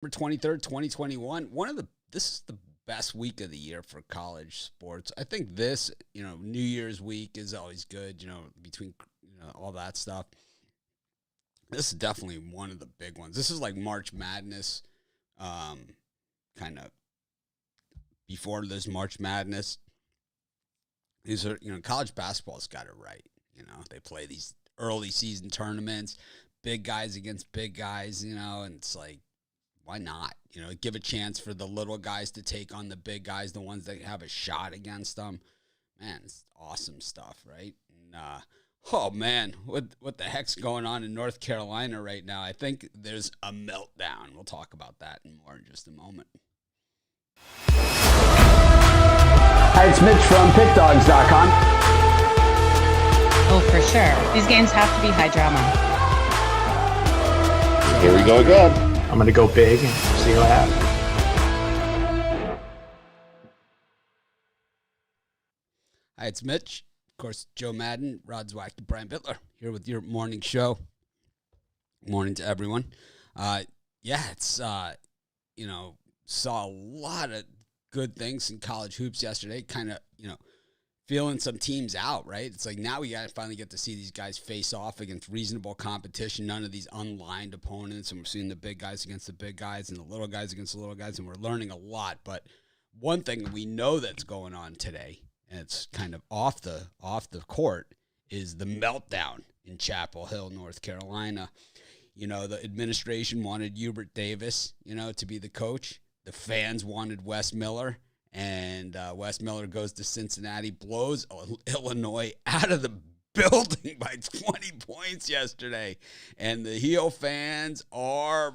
September 23rd, 2021. This is the best week of the year for college sports. I think this, New Year's week is always good, between all that stuff. This is definitely one of the big ones. This is like March Madness, kind of before this March Madness. These are, college basketball's got it right. They play these early season tournaments, big guys against big guys, and it's like, why not? Give a chance for the little guys to take on the big guys, the ones that have a shot against them. Man, it's awesome stuff, right? And, oh, man, what the heck's going on in North Carolina right now? I think there's a meltdown. We'll talk about that and more in just a moment. Hi, it's Mitch from PickDawgz.com. Oh, for sure. These games have to be high drama. Here we go again. I'm going to go big and see what happens. Hi, it's Mitch. Of course, Joe Madden, Rod Zwack, and Brian Bittler here with your morning show. Morning to everyone. It's, saw a lot of good things in college hoops yesterday. Kind of, feeling some teams out, right? It's like now we finally get to see these guys face off against reasonable competition, none of these unlined opponents, and we're seeing the big guys against the big guys and the little guys against the little guys, and we're learning a lot. But one thing we know that's going on today, and it's kind of off the court, is the meltdown in Chapel Hill, North Carolina. The administration wanted Hubert Davis, to be the coach. The fans wanted Wes Miller. And Wes Miller goes to Cincinnati, blows Illinois out of the building by 20 points yesterday. And the heel fans are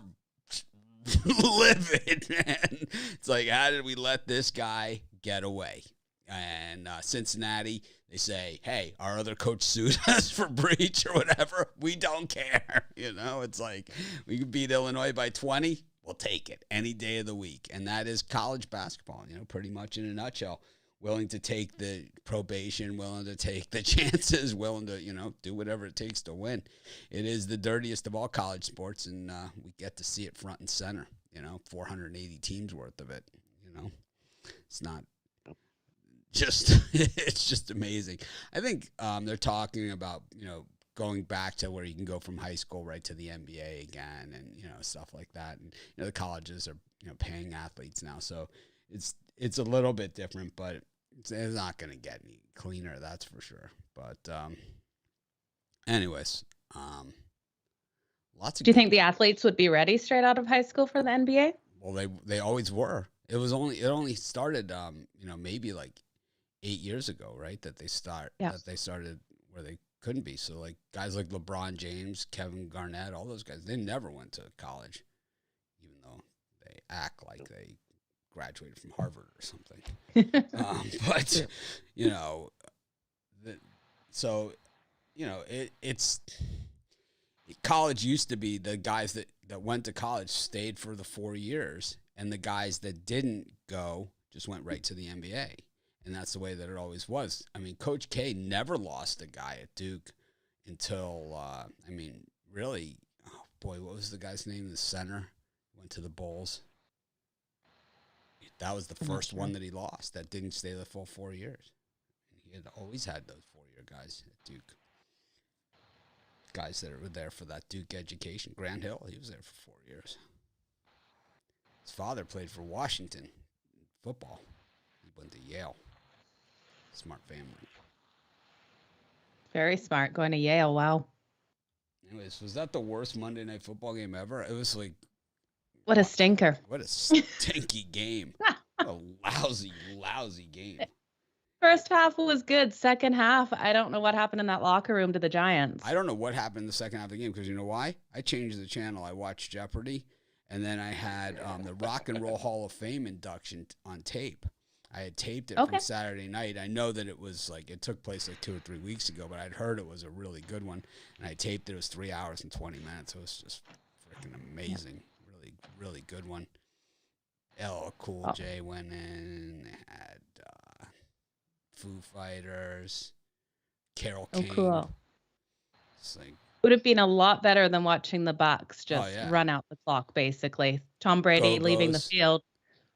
livid, man. It's like, how did we let this guy get away? And Cincinnati, they say, hey, our other coach sued us for breach or whatever. We don't care. It's like, we could beat Illinois by 20. We'll take it any day of the week. And that is college basketball, pretty much in a nutshell. Willing to take the probation, willing to take the chances, willing to, do whatever it takes to win. It is the dirtiest of all college sports, and we get to see it front and center, 480 teams worth of it, It's not just, it's just amazing. I think they're talking about, going back to where you can go from high school right to the NBA again and, stuff like that. And, the colleges are, paying athletes now. So it's a little bit different, but it's not going to get any cleaner. That's for sure. But anyways, lots of. Do you think the athletes would be ready straight out of high school for the NBA? Well, they always were. It only started, maybe like 8 years ago, right? That they started where they couldn't be. So like guys like LeBron James, Kevin Garnett, all those guys, they never went to college, even though they act like they graduated from Harvard or something. But it's college used to be the guys that went to college stayed for the 4 years, and the guys that didn't go just went right to the NBA. And that's the way that it always was. I mean, Coach K never lost a guy at Duke until, really, oh boy, what was the guy's name? The center went to the Bulls. That was the first one that he lost. That didn't stay the full 4 years. He had always had those 4-year guys at Duke. Guys that were there for that Duke education. Grant Hill, he was there for 4 years. His father played for Washington football. He went to Yale. Smart family. Very smart. Going to Yale. Wow. Anyways, was that the worst Monday Night Football game ever? It was like... What a stinker. What a stinky game. What a lousy game. First half was good. Second half, I don't know what happened in that locker room to the Giants. I don't know what happened in the second half of the game because you know why? I changed the channel. I watched Jeopardy, and then I had the Rock and Roll Hall of Fame induction on tape. I had taped it from Saturday night. I know that it was it took place 2 or 3 weeks ago, but I'd heard it was a really good one. And I taped it. It was 3 hours and 20 minutes. It was just freaking amazing. Really, really good one. LL Cool J went in. They had Foo Fighters, Carole King. Oh, cool. It's like, Would have been a lot better than watching the Bucks just yeah. run out the clock, basically. Tom Brady leaving the Gobos. field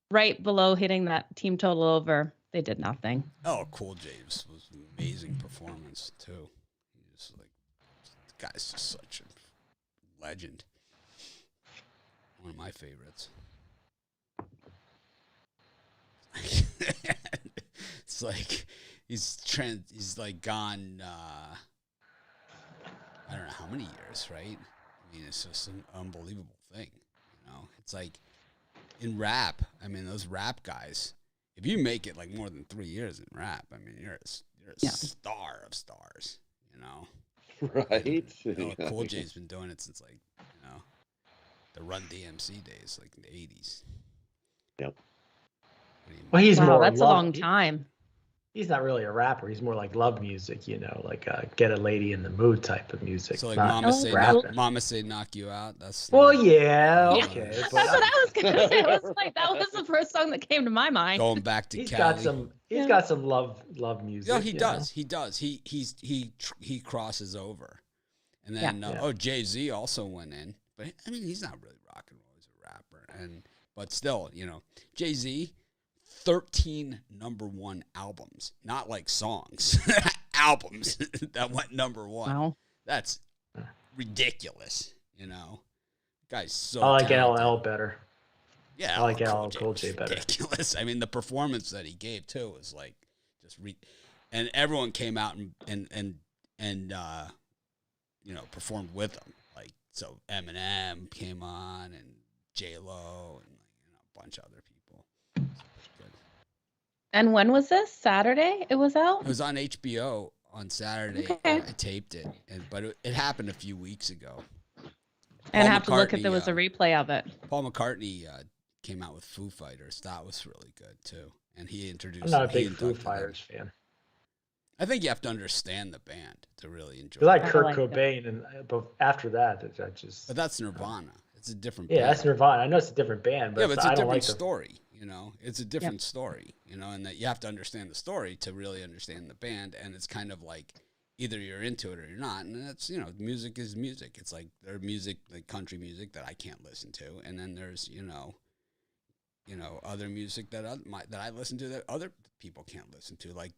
right below hitting that team total over. They did nothing. Oh, Cool James was an amazing performance too. He's like, the guy's just such a legend. One of my favorites. It's like he's like gone. I don't know how many years, right? I mean, it's just an unbelievable thing. You know, it's like in rap. I mean, those rap guys. If you make it like more than 3 years in rap, I mean, you're a star of stars. You know, Right? Cool J's been doing it since like the Run DMC days, like in the 80s. Yep. Well, he's more That's a love- long time. He's not really a rapper. He's more like love music, like get a lady in the mood type of music. So like not rap. Mama say knock you out. That's Well, yeah, Yeah. okay. That's But what I was gonna say. I was like, that was the first song that came to my mind. going back to he's Cali. got some love music. Yeah, he does. He does. He crosses over, and then Jay-Z also went in, but I mean he's not really rock and roll. He's a rapper, but still, Jay-Z, 13 number 1 albums, not like songs, albums that went number 1. Wow. That's ridiculous. Guy's so. I like talented. LL better. Yeah, I like LL LL Cool J was better. ridiculous. I mean, the performance that he gave too was like just and everyone came out and performed with him. Like so, Eminem came on and J-Lo and a bunch of other people. Good. And when was this? Saturday? It was out? It was on HBO on Saturday. Okay. I taped it, but it happened a few weeks ago. And Paul have to look if McCartney, there was a replay of it. Paul McCartney came out with Foo Fighters. That was really good too, and he introduced. I'm not a he big Foo inducted them. Fighters fan. I think you have to understand the band to really enjoy. I like I Kurt like it. Cobain, but after that, I just But that's Nirvana. It's a different. yeah, band. that's Nirvana. I know it's a different band, but, Yeah, but it's a I don't different like the story. It's a different story. And that you have to understand the story to really understand the band. And it's kind of like either you're into it or you're not. And that's music is music. It's like there's music like country music that I can't listen to, and then there's other music that I listen to that other people can't listen to, like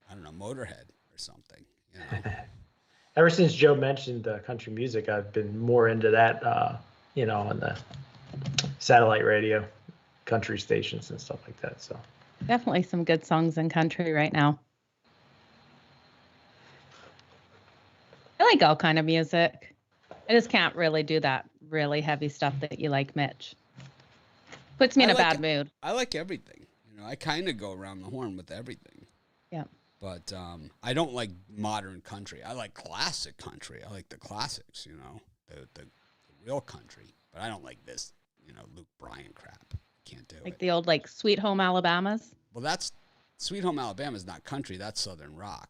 I don't know, Motorhead or something. Ever since Joe mentioned country music, I've been more into that, on the satellite radio, country stations and stuff like that. So Definitely some good songs in country right now. I like all kind of music. I just can't really do that really heavy stuff that you like, Mitch. Puts me in a bad mood. I like everything. I kind of go around the horn with everything. Yeah. But I don't like modern country. I like classic country. I like the classics, the real country. But I don't like this, Luke Bryan crap. Can't do Like it. the old Sweet Home Alabamas. Well, that's Sweet Home Alabama is not country. That's Southern rock.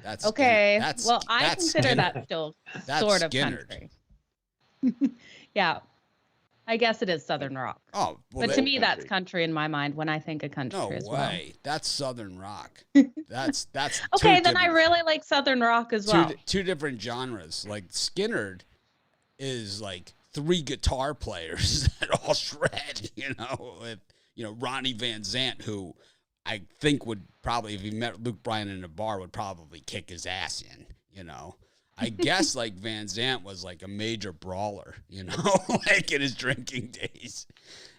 That's Okay. That's, well, I that's consider Skinner. that still That's sort of Skinner. country. Yeah. I guess it is Southern rock. Oh, well, But to me, that's country in my mind when I think of country no as way. That's Southern rock. That's Okay, two then I different- really like Southern rock as well. two different genres. Like Skinner is like 3 guitar players that all shred, with Ronnie Van Zant, who I think would probably, if he met Luke Bryan in a bar, would probably kick his ass in, I guess like Van Zant was like a major brawler, like in his drinking days.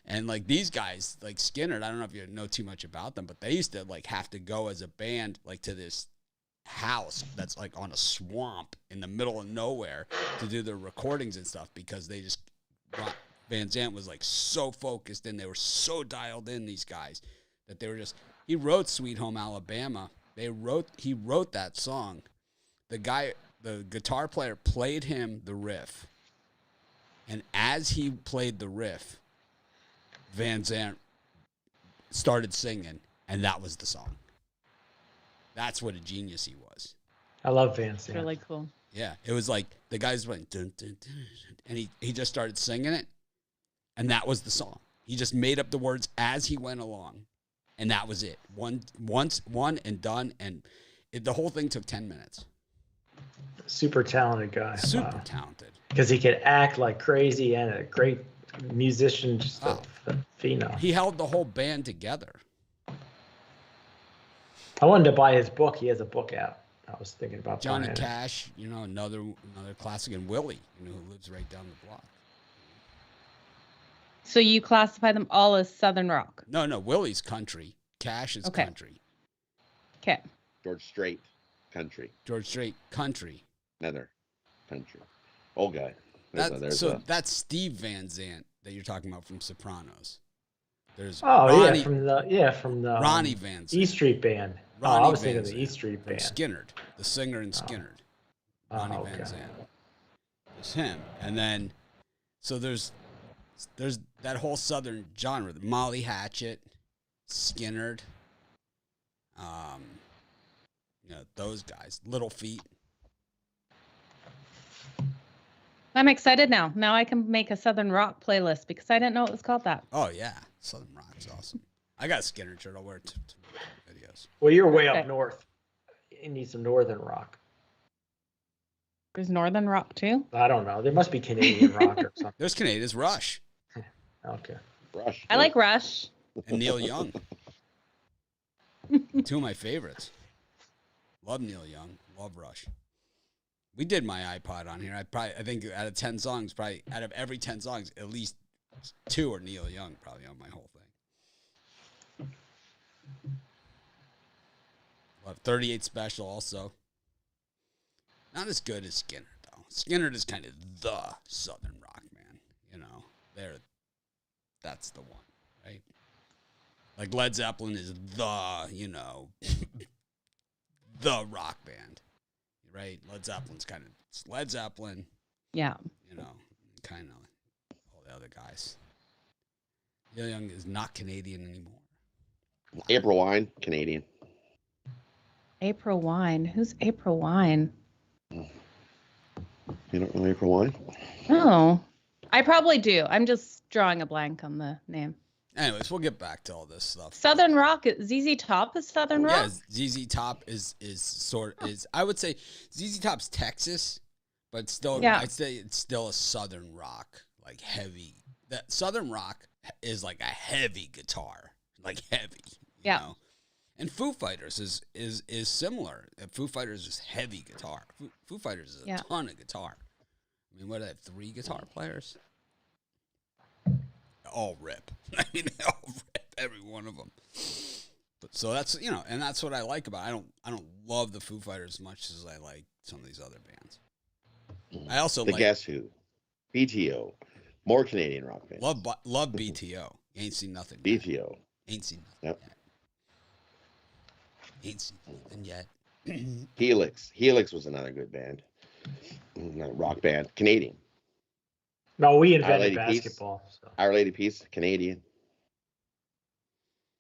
And like these guys, like Skinner, I don't know if you know too much about them, but they used to like have to go as a band like to this house that's like on a swamp in the middle of nowhere to do their recordings and stuff, because they just Van Zant was like so focused and they were so dialed in, these guys, that they were just, he wrote Sweet Home Alabama. He wrote that song. The guitar player played him the riff, and as he played the riff, Van Zant started singing, and that was the song. That's what a genius he was. I love Van It's Zant. really cool. Yeah, it was like the guys went dun, dun, dun, dun, and he just started singing it, and that was the song. He just made up the words as he went along, and that was it. One and done, and the whole thing took 10 minutes. super talented guy. Super talented. Because he could act like crazy and a great musician, just a phenom. He held the whole band together. I wanted to buy his book. He has a book out. I was thinking about Johnny buying it. Cash, another classic, and Willie, who lives right down the block. So you classify them all as Southern rock? No, Willie's country. Cash is country. Okay. George Strait, country. George Strait, country. Another country. Old guy. That's Steve Van Zandt that you're talking about from Sopranos. There's Ronnie, Ronnie, from the Ronnie Van Zandt. E Street Band. Ronnie I was Van thinking of the E Zandt Street from Band. Skinnerd, the singer in Skinnerd. Ronnie Van Zandt. It's him. And then, so there's that whole Southern genre. Molly Hatchet, Skinnerd, those guys. Little Feat. I'm excited now. Now I can make a Southern rock playlist because I didn't know it was called that. Oh, yeah. Southern rock's awesome. I got a Skinnerd shirt. I'll wear it to videos. Well, you're way up north. You need some northern rock. There's Northern rock too? I don't know. There must be Canadian rock or something. There's Canadians. Rush. Okay. Rush. I like Rush. And Neil Young. Two of my favorites. Love Neil Young. Love Rush. We did my iPod on here. I think out of 10 songs, out of every 10 songs, at least 2 are Neil Young, probably on my whole thing. Love 38 Special also. Not as good as Skinnerd, though. Skinnerd is kind of the Southern rock man. That's the one, right? Like Led Zeppelin is the rock band, right? Led Zeppelin's kind of Led Zeppelin. Yeah. Kind of all the other guys. Neil Young is not Canadian anymore. April Wine, Canadian. April Wine. Who's April Wine? You don't know April Wine? Oh, I probably do. I'm just drawing a blank on the name. Anyways, we'll get back to all this stuff. Southern rock. ZZ Top is Southern rock. Yeah, ZZ Top is I would say ZZ Top's Texas, but still, I'd say it's still a Southern rock, like heavy. That Southern rock is like a heavy guitar, like heavy. You know? And Foo Fighters is similar. Foo Fighters is heavy guitar. Foo Fighters is a ton of guitar. I mean, what do they have? 3 guitar players? All rip. I mean, they all rip, every one of them. So that's and that's what I like about it. I don't love the Foo Fighters as much as I like some of these other bands. I also like Guess Who, BTO, more Canadian rock bands. Love BTO. Ain't seen nothing. BTO. Ain't seen nothing. Yet. Ain't seen nothing yet. Helix was another good band. Rock band. Canadian. No, we invented basketball. So. Our Lady Peace, Canadian.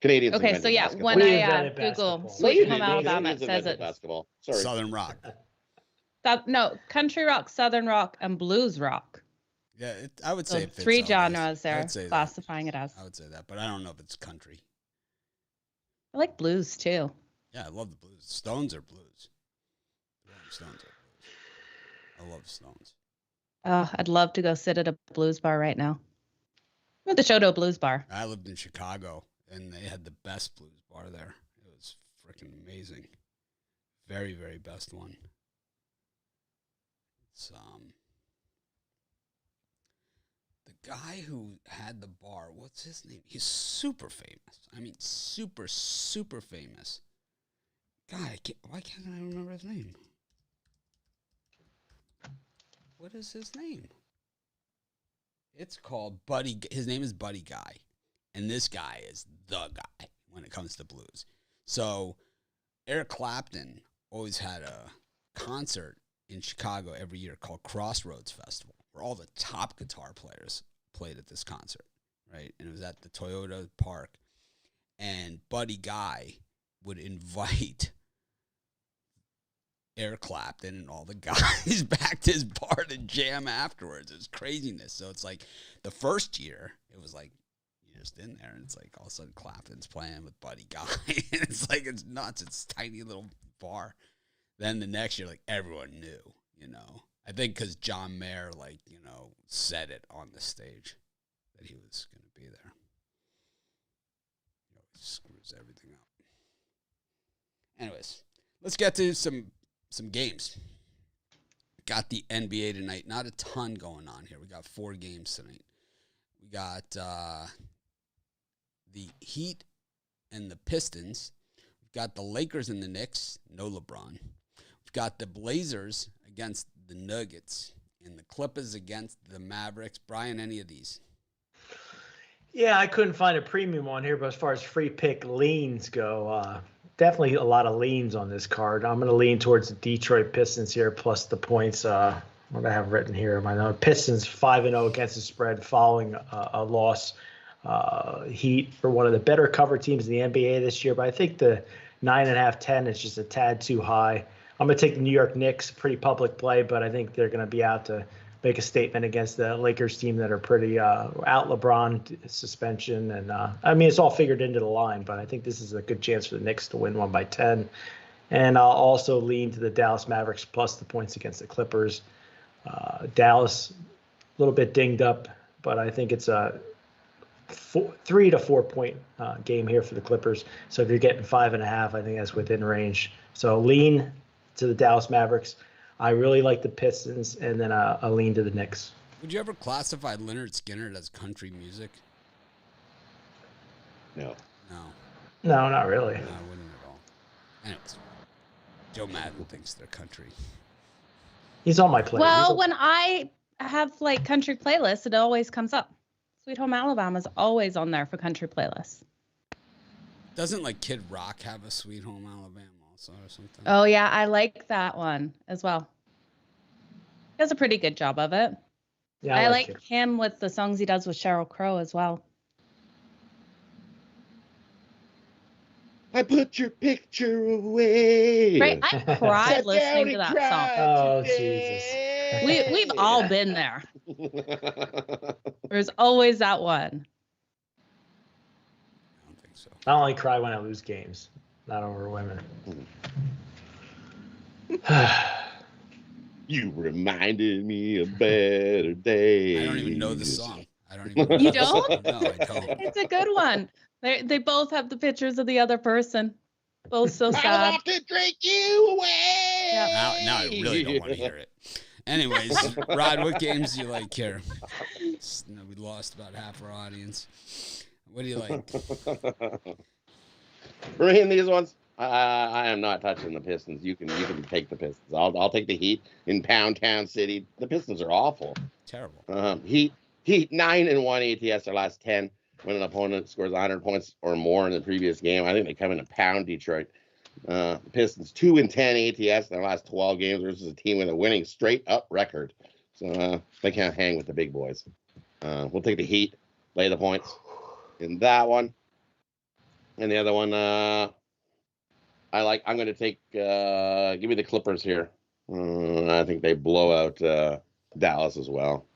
Canadians. Okay, so basketball. when I Google Sweet Home Alabama, it says it's basketball. Sorry. Southern rock. Country rock, Southern rock, and blues rock. Yeah, I would say so 3 genres there, classifying it as. I would say that, but I don't know if it's country. I like blues too. Yeah, I love the blues. Stones are blues. Stones are blues. I love Stones. I'd love to go sit at a blues bar right now. I'm at the Shoto Blues Bar. I lived in Chicago, and they had the best blues bar there. It was freaking amazing. Very, very best one. It's the guy who had the bar. What's his name? He's super famous. I mean, super, super famous. God, why can't I remember his name? What is his name? It's called Buddy. His name is Buddy Guy. And this guy is the guy when it comes to blues. So Eric Clapton always had a concert in Chicago every year called Crossroads Festival, where all the top guitar players played at this concert, right? And it was at the Toyota Park. And Buddy Guy would invite Eric Clapton and all the guys back to his bar to jam afterwards. It was craziness. So it's like the first year, it was like you're just in there, and it's like all of a sudden Clapton's playing with Buddy Guy. And it's like it's nuts. It's a tiny little bar. Then the next year, like everyone knew. you know. I think because John Mayer, like, you know, said it on the stage that he was going to be there. He always screws everything up. Anyways, let's get to some games. Got the NBA tonight. Not a ton going on here. We got 4 games tonight. We got the Heat and the Pistons. We've got the Lakers and the Knicks. No LeBron. We've got the Blazers against the Nuggets and the Clippers against the Mavericks. Brian, any of these? Yeah, I couldn't find a premium on here, but as far as free pick leans go, definitely a lot of leans on this card. I'm going to lean towards the Detroit Pistons here, plus the points. What do I have written here? My note: Pistons 5-0 against the spread following a loss. Heat are one of the better cover teams in the NBA this year, but I think the 9.5-10 is just a tad too high. I'm going to take the New York Knicks, pretty public play, but I think they're going to be out to make a statement against the Lakers team that are pretty out LeBron suspension. And I mean, it's all figured into the line, but I think this is a good chance for the Knicks to win one by 10. And I'll also lean to the Dallas Mavericks plus the points against the Clippers. Dallas, a little bit dinged up, but I think it's a 3 to 4 point game here for the Clippers. So if you're getting 5.5, I think that's within range. So lean to the Dallas Mavericks. I really like the Pistons, and then a lean to the Knicks. Would you ever classify Leonard Skinner as country music? No. No, not really. No, I wouldn't at all. Anyways, Joe Madden thinks they're country. He's on my playlist. Well, when I have like country playlists, it always comes up. Sweet Home Alabama is always on there for country playlists. Doesn't like Kid Rock have a Sweet Home Alabama also or something? Oh yeah, I like that one as well. He does a pretty good job of it. Yeah, I like him with the songs he does with Sheryl Crow as well. I put your picture away. Right, I cried listening to that song. Oh, Jesus. We've all been there. There's always that one. I don't think so. I only cry when I lose games, not over women. You reminded me of better days. I don't even know the song. I don't even. You don't? No, I don't. It's a good one. They both have the pictures of the other person. Both so I sad. want to drink you away. Now I really don't want to hear it. Anyways, Rod, what games do you like here? No, we lost about half our audience. What do you like? For me in these ones, I am not touching the Pistons. You can take the Pistons. I'll take the Heat in Pound Town City. The Pistons are awful. Terrible. Heat 9-1 ATS their last 10. When an opponent scores 100 points or more in the previous game, I think they come in to pound Detroit. The Pistons 2-10 ATS in their last 12 games versus a team with a winning straight up record. So they can't hang with the big boys. We'll take the Heat, lay the points in that one. And the other one, I'm going to take, give me the Clippers here. I think they blow out Dallas as well.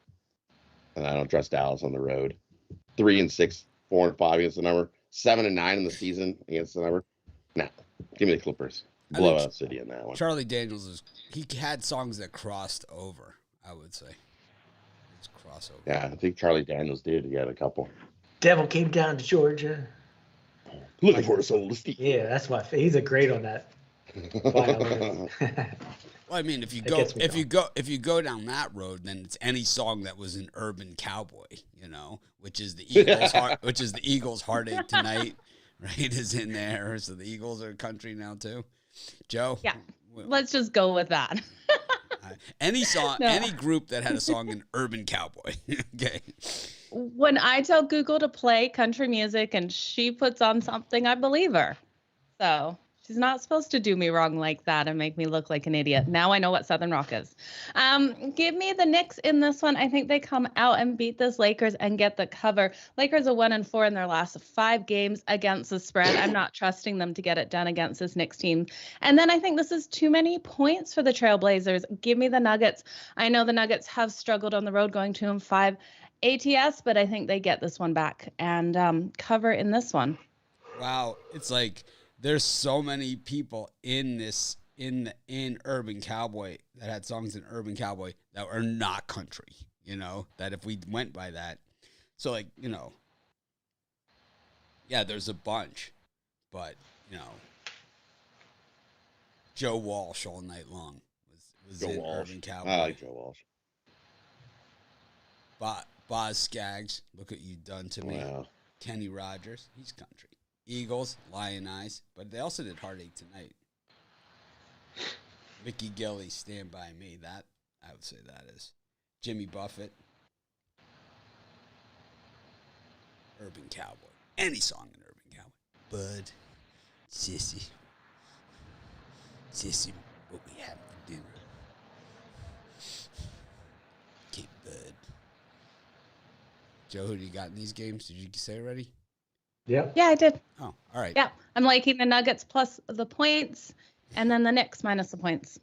And I don't trust Dallas on the road. 3-6, 4-5 against the number. 7-9 in the season against the number. Nah, give me the Clippers. Blow out City in that one. Charlie Daniels he had songs that crossed over, I would say. It's crossover. Yeah, I think Charlie Daniels did. He had a couple. Devil came down to Georgia. Looking for a soul to steal. Yeah, that's my he's a great on that. Well, I mean, if you go down that road, then it's any song that was an urban cowboy, you know, which is the Eagles' Heartache Tonight, right? Is in there, so the Eagles are country now too. Joe, Yeah, let's just go with that. any song, any group that had a song in urban cowboy, okay. When I tell Google to play country music and she puts on something, I believe her. So she's not supposed to do me wrong like that and make me look like an idiot. Now I know what Southern Rock is. Give me the Knicks in this one. I think they come out and beat this Lakers and get the cover. Lakers are 1-4 in their last 5 games against the spread. I'm not trusting them to get it done against this Knicks team. And then I think this is too many points for the Trailblazers. Give me the Nuggets. I know the Nuggets have struggled on the road going 2-5 ATS, but I think they get this one back and cover in this one. Wow, it's like there's so many people in this in Urban Cowboy that had songs in Urban Cowboy that were not country, that if we went by that. So, like, yeah, there's a bunch, but, Joe Walsh All Night Long was Joe in Walsh. Urban Cowboy. I like Joe Walsh. Boz Scaggs, Look What You Done to Me. Wow. Kenny Rogers, he's country. Eagles, Lion Eyes, but they also did Heartache Tonight. Mickey Gilley, Stand By Me. That, I would say that is. Jimmy Buffett. Urban Cowboy. Any song in Urban Cowboy. Bud. Sissy. Sissy, what we have for dinner. Okay, Bud. Joe, who do you got in these games? Did you say already? Yep. Yeah, I did. Oh, all right. Yeah, I'm liking the Nuggets plus the points, and then the Knicks minus the points.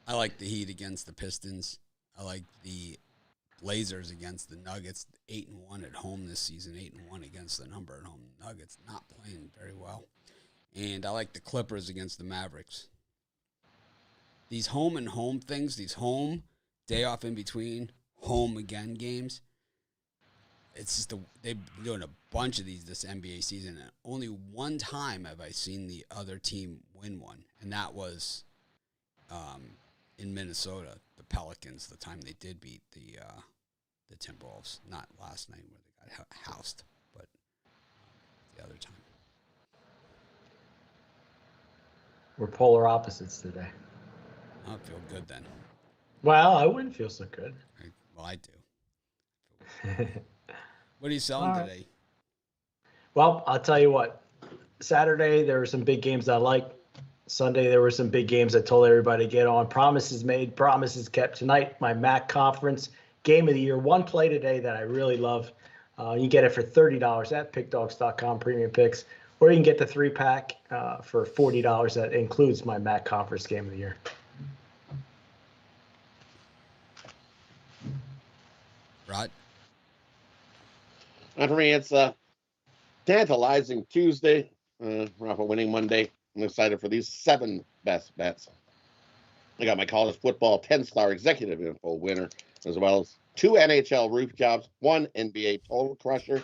I like the Heat against the Pistons. I like the Blazers against the Nuggets. 8-1 at home this season. 8-1 against the number at home. Nuggets not playing very well. And I like the Clippers against the Mavericks. These home and home things, these home, day off in between, home again games. It's just they've been doing a bunch of these this NBA season. And only one time have I seen the other team win one, and that was in Minnesota, the Pelicans. The time they did beat the Timberwolves, not last night where they got housed, but the other time. We're polar opposites today. I don't feel good then. Well, I wouldn't feel so good. I do. What are you selling today? Well, I'll tell you what. Saturday, there were some big games I liked. Sunday, there were some big games I told everybody to get on. Promises made, promises kept. Tonight, my MAC conference game of the year. One play today that I really love. You get it for $30 at PickDawgz.com premium picks, or you can get the 3-pack for $40. That includes my MAC conference game of the year. Rod? And for me, it's a tantalizing Tuesday. We're off a winning Monday. I'm excited for these 7 best bets. I got my college football 10-star executive info winner, as well as 2 NHL roof jobs, 1 NBA total crusher,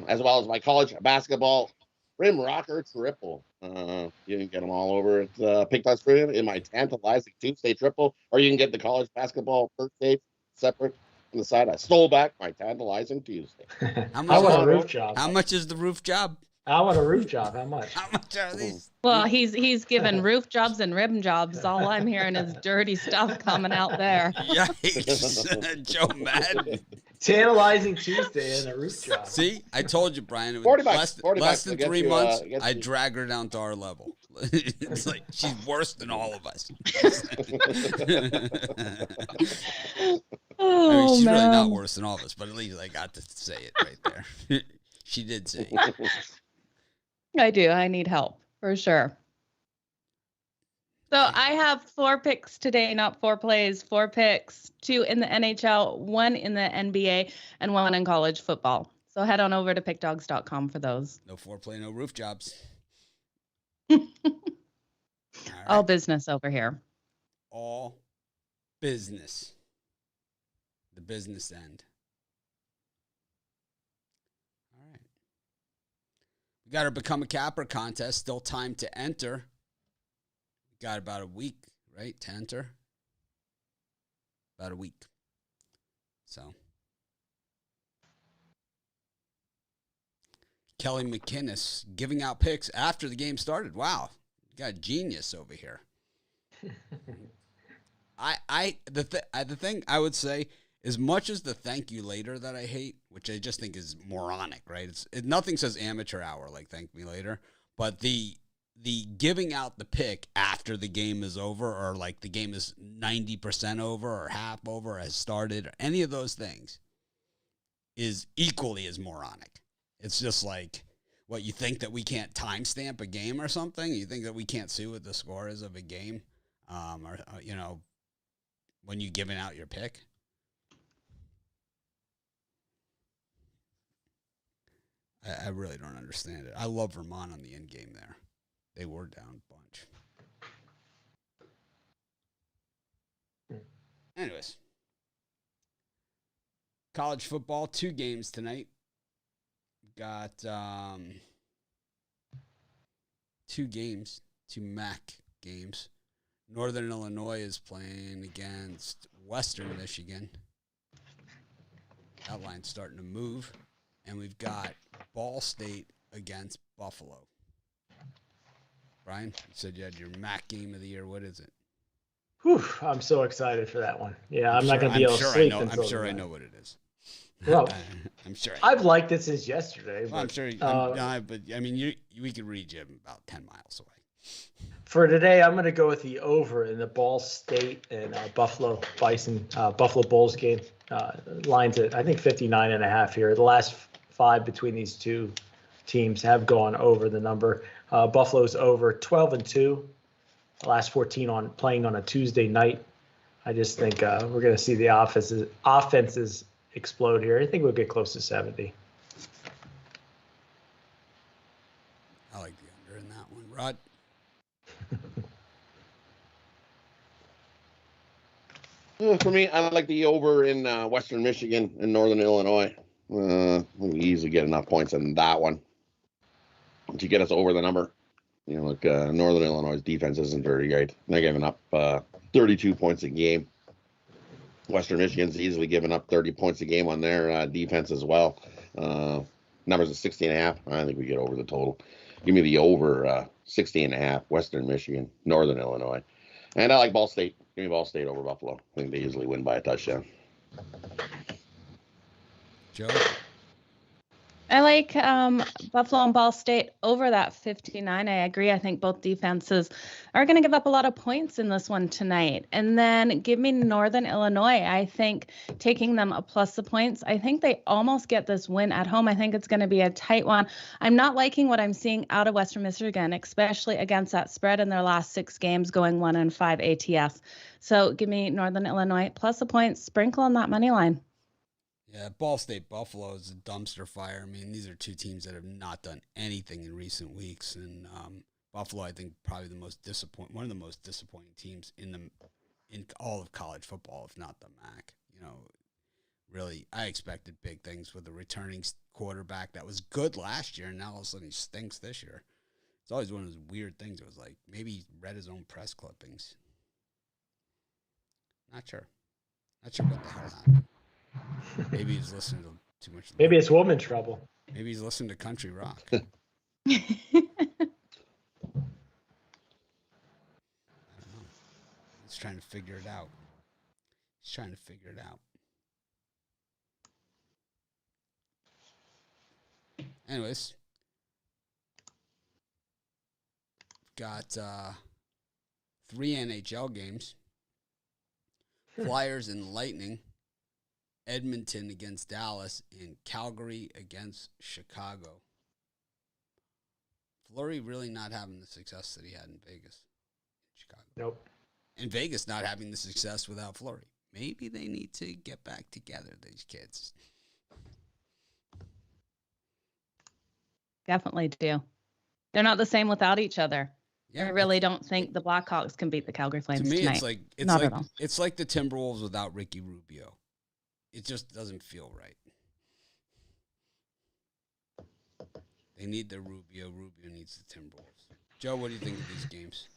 as well as my college basketball rim rocker triple. You can get them all over at PickDawgz Premium in my tantalizing Tuesday triple, or you can get the college basketball first aid separate on the side. I stole back my tantalizing Tuesday. I want a roof job. How much is the roof job? I want a roof job. How much? How much are these? Well, he's given roof jobs and rim jobs. All I'm hearing is dirty stuff coming out there. Yikes. Joe Madden. Tantalizing Tuesday and a roof job. See, I told you, Brian. It was 40 bucks, 40 less bucks. than 3 months, I drag her down to our level. It's like she's worse than all of us. Oh, she's man. really not worse than all of us, but at least I got to say it right there. She did say it. I do. I need help for sure. So I have 4 picks today, not 4 plays, 4 picks, 2 in the NHL, 1 in the NBA, and 1 in college football. So head on over to PickDawgz.com for those. No foreplay, no roof jobs. All business over here. All business. The business end. All right. We got our Become a Capper contest. Still time to enter. We got about a week, right, to enter? About a week. So. Kelly McInnes giving out picks after the game started. Wow. You got a genius over here. The thing I would say, as much as the thank you later that I hate, which I just think is moronic, right? Nothing says amateur hour like thank me later, but the giving out the pick after the game is over, or like the game is 90% over or half over or has started, or any of those things is equally as moronic. It's just like, what, you think that we can't timestamp a game or something? You think that we can't see what the score is of a game? Or when you're giving out your pick? I really don't understand it. I love Vermont on the end game there. They were down a bunch. Anyways, college football, 2 games tonight. Got 2 games, 2 MAC games. Northern Illinois is playing against Western Michigan. That line's starting to move. And we've got Ball State against Buffalo. Brian, you said you had your MAC game of the year. What is it? Whew, I'm so excited for that one. Yeah, I'm not going to be able to sleep until I'm sure I know what it is. Well, I'm sure. I've liked it since yesterday. Well, I'm but, sure. But I mean, we could read you about 10 miles away. For today, I'm going to go with the over in the Ball State and Buffalo Bulls game. Lines at, I think, 59.5 here. The last 5 between these 2 teams have gone over the number. Buffalo's over 12-2. The last 14 playing on a Tuesday night. I just think we're going to see the offenses explode here. I think we'll get close to 70. I like the under in that one. Rod? For me, I like the over in Western Michigan and Northern Illinois. We easily get enough points in that one to get us over the number. You know, look, Northern Illinois' defense isn't very great. They're giving up 32 points a game. Western Michigan's easily giving up 30 points a game on their defense as well. Numbers of 60.5. I think we get over the total. Give me the over 60.5. Western Michigan, Northern Illinois. And I like Ball State. Give me Ball State over Buffalo. I think they easily win by a touchdown. Joe? I like Buffalo and Ball State over that 59. I agree. I think both defenses are going to give up a lot of points in this one tonight. And then give me Northern Illinois. I think taking them a plus the points. I think they almost get this win at home. I think it's going to be a tight one. I'm not liking what I'm seeing out of Western Michigan, especially against that spread in their last 6 games going 1-5 ATS. So give me Northern Illinois plus the points. Sprinkle on that money line. Yeah, Ball State Buffalo is a dumpster fire. I mean, these are 2 teams that have not done anything in recent weeks, and Buffalo, I think, probably one of the most disappointing teams in all of college football, if not the MAC. You know, really, I expected big things with a returning quarterback that was good last year, and now all of a sudden he stinks this year. It's always one of those weird things. It was like maybe he read his own press clippings. Not sure what the hell happened. Maybe he's listening to too much. Maybe it's woman trouble. Maybe he's listening to country rock. I don't know. He's trying to figure it out. Anyways, got 3 NHL games. Flyers and Lightning. Edmonton against Dallas, and Calgary against Chicago. Fleury really not having the success that he had in Vegas. Chicago. Nope. And Vegas not having the success without Fleury. Maybe they need to get back together, these kids. Definitely do. They're not the same without each other. Yeah, I really don't think the Blackhawks can beat the Calgary Flames to me, tonight. it's like the Timberwolves without Ricky Rubio. It just doesn't feel right. They need the Rubio. Rubio needs the Timberwolves. Joe, what do you think of these games?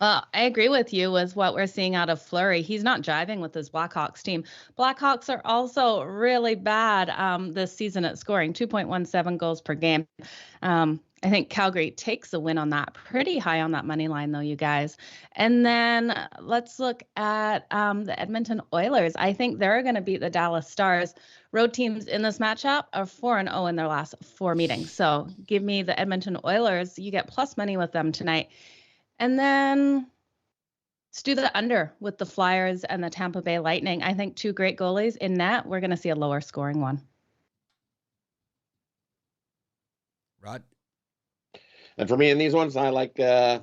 Well, I agree with you with what we're seeing out of Fleury. He's not jiving with his Blackhawks team. Blackhawks are also really bad this season at scoring, 2.17 goals per game. I think Calgary takes a win on that, pretty high on that money line, though, you guys. And then let's look at the Edmonton Oilers. I think they're going to beat the Dallas Stars. Road teams in this matchup are 4-0 in their last 4 meetings. So give me the Edmonton Oilers. You get plus money with them tonight. And then let's do the under with the Flyers and the Tampa Bay Lightning. I think 2 great goalies in net. We're going to see a lower scoring one. Rod? And for me in these ones, I like give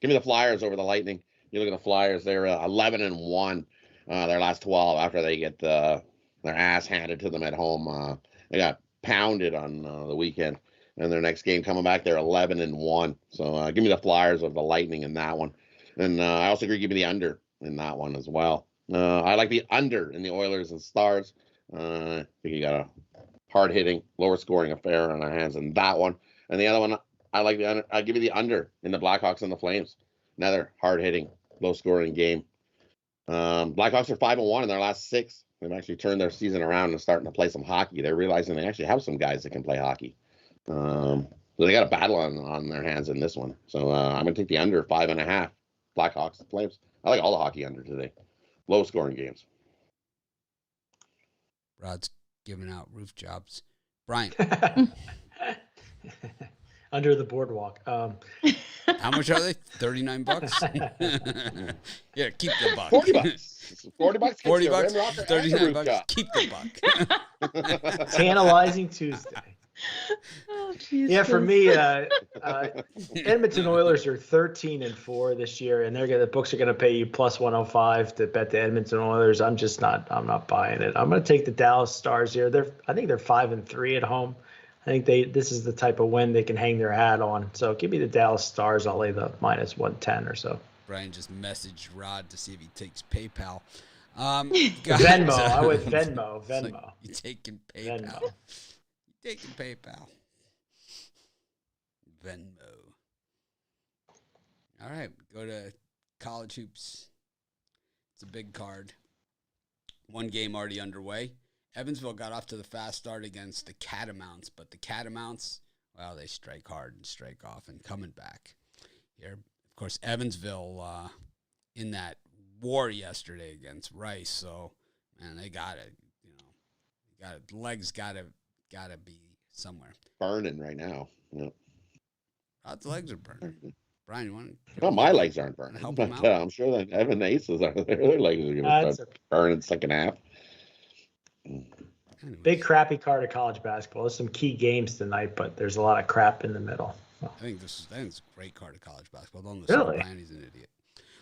me the Flyers over the Lightning. You look at the Flyers; they're 11-1 their last 12 after they get their ass handed to them at home. They got pounded on the weekend. And their next game coming back, they're 11-1. So give me the Flyers of the Lightning in that one. And I also agree, give me the under in that one as well. I like the under in the Oilers and Stars. I think you got a hard-hitting, lower-scoring affair on our hands in that one. And the other one, I like the under. I'll give you the under in the Blackhawks and the Flames. Another hard-hitting, low-scoring game. Blackhawks are 5-1 in their last 6. They've actually turned their season around and starting to play some hockey. They're realizing they actually have some guys that can play hockey. So they got a battle on their hands in this one. So I'm going to take the under 5.5. Blackhawks and Flames. I like all the hockey under today. Low-scoring games. Rod's giving out roof jobs. Brian. Under the boardwalk. How much are they? $39? Yeah, keep the buck. $40. $40. $40. $39. Keep the buck. Tantalizing Tuesday. Oh, Yeah, for me, Edmonton Oilers are 13-4 this year, and the books are going to pay you plus 105 to bet the Edmonton Oilers. I'm not buying it. I'm going to take the Dallas Stars here. I think they're 5-3 at home. I think this is the type of win they can hang their hat on. So give me the Dallas Stars. I'll lay the minus 110 or so. Brian just messaged Rod to see if he takes PayPal. Venmo. I would Venmo. Like, you taking PayPal? Venmo. Taking PayPal. Venmo. All right, go to college hoops. It's a big card. One game already underway. Evansville got off to the fast start against the Catamounts, but the Catamounts, well, they strike hard and strike off and coming back. Here, of course, Evansville in that war yesterday against Rice, so, man, they got it. Legs got to be somewhere. Burning right now. Yep. Rod's legs are burning. Brian, you want to? Well, my legs aren't burning. Help him out. I'm sure that Evan Aces are there. Their legs are going to start burning second half. Anyways. Big crappy card of college basketball. There's some key games tonight, but there's a lot of crap in the middle. I think it's a great card of college basketball. Don't Really? Brian, he's an idiot.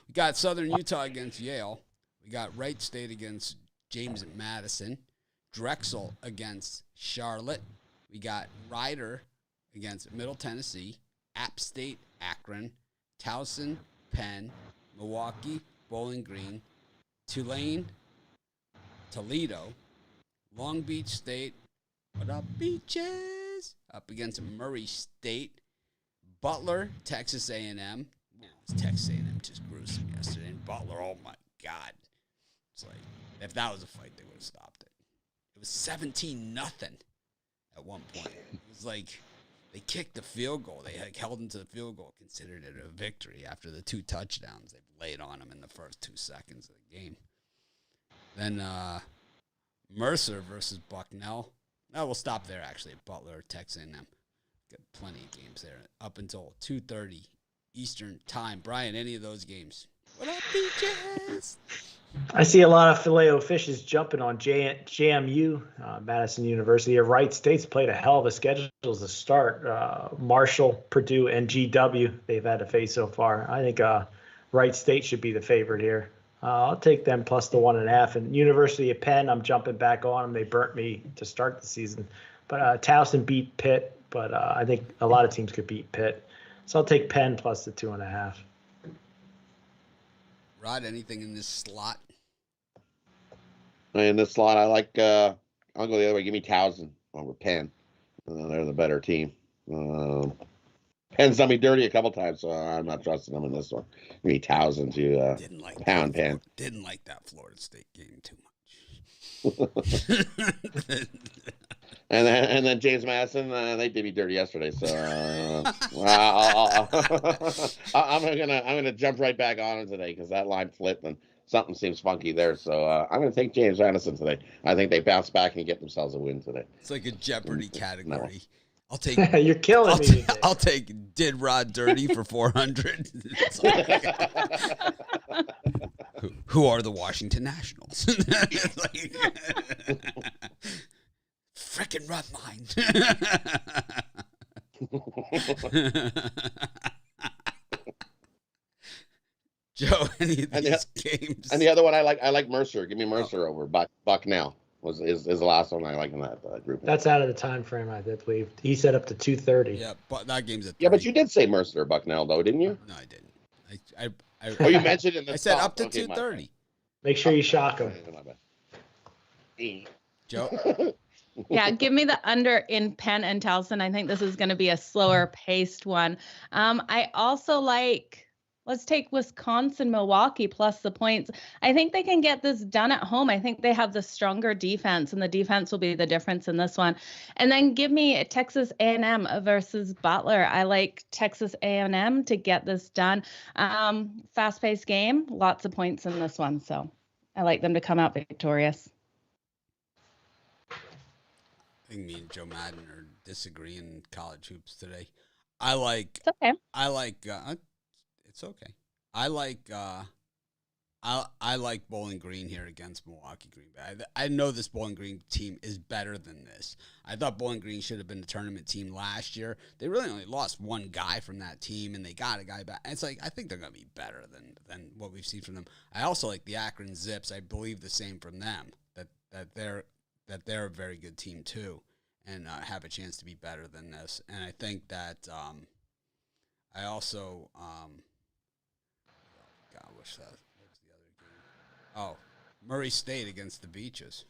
We got Southern Utah against Yale. We got Wright State against James at Madison. Drexel against Charlotte. We got Rider against Middle Tennessee. App State, Akron. Towson, Penn. Milwaukee, Bowling Green. Tulane, Toledo. Long Beach State. What up, Beaches? Up against Murray State. Butler, Texas A&M. Texas A&M just gruesome yesterday. And Butler, oh my God. It's like, if that was a fight, they would have stopped it. It was 17-0 at one point. It was like they kicked the field goal. They held them to the field goal, considered it a victory after the 2 touchdowns. They laid on them in the first 2 seconds of the game. Then Mercer versus Bucknell. No, we'll stop there, actually, at Butler, Texas A&M. Got plenty of games there up until 2:30 Eastern time. Brian, any of those games? What up, Beaches? I see a lot of Filet-O-Fishes jumping on JMU, Madison University. Wright State's played a hell of a schedule to start. Marshall, Purdue, and GW they've had to face so far. I think Wright State should be the favorite here. I'll take them plus the 1.5. And University of Penn, I'm jumping back on them. They burnt me to start the season. But Towson beat Pitt, but I think a lot of teams could beat Pitt. So I'll take Penn plus the 2.5. Rod, anything in this slot? In this slot, I like, I'll go the other way. Give me Towson over Penn. They're the better team. Penn's done me dirty a couple times, so I'm not trusting them in this one. Give me Towson to pound Penn. Didn't like that Florida State game too much. And then James Madison, they did me dirty yesterday, so I'm gonna jump right back on them today because that line flipped and something seems funky there. So I'm gonna take James Madison today. I think they bounce back and get themselves a win today. It's like a Jeopardy category. No. I'll take. You're killing me today. I'll take. Did Rod dirty for 400? Who are the Washington Nationals? Like, frickin' run line. Joe, any of these games? And the other one I like Mercer. Give me Mercer over Bucknell. is the last one I like in that group. That's out of the time frame, I believe. He said up to 2:30. Yeah, but that game's at 3. Yeah, but you did say Mercer Bucknell though, didn't you? No, I didn't. Oh, you mentioned in the I said top. up to Okay, 2:30. Make sure you shock him. My bad. Joe? Yeah, give me the under in Penn and Towson. I think this is going to be a slower paced one. I also like, let's take Wisconsin, Milwaukee plus the points. I think they can get this done at home. I think they have the stronger defense, and the defense will be the difference in this one. And then give me Texas A&M versus Butler. I like Texas A&M to get this done. Fast-paced game, lots of points in this one. So I like them to come out victorious. I think me and Joe Madden are disagreeing in college hoops today. I like. It's okay. I like. It's okay. I like. I like Bowling Green here against Milwaukee Green Bay. I know this Bowling Green team is better than this. I thought Bowling Green should have been the tournament team last year. They really only lost one guy from that team, and they got a guy back. And it's like I think they're going to be better than what we've seen from them. I also like the Akron Zips. I believe the same from them. That they're a very good team too, and have a chance to be better than this. And I think that I also God, what's the other game? Oh, Murray State against the Beaches.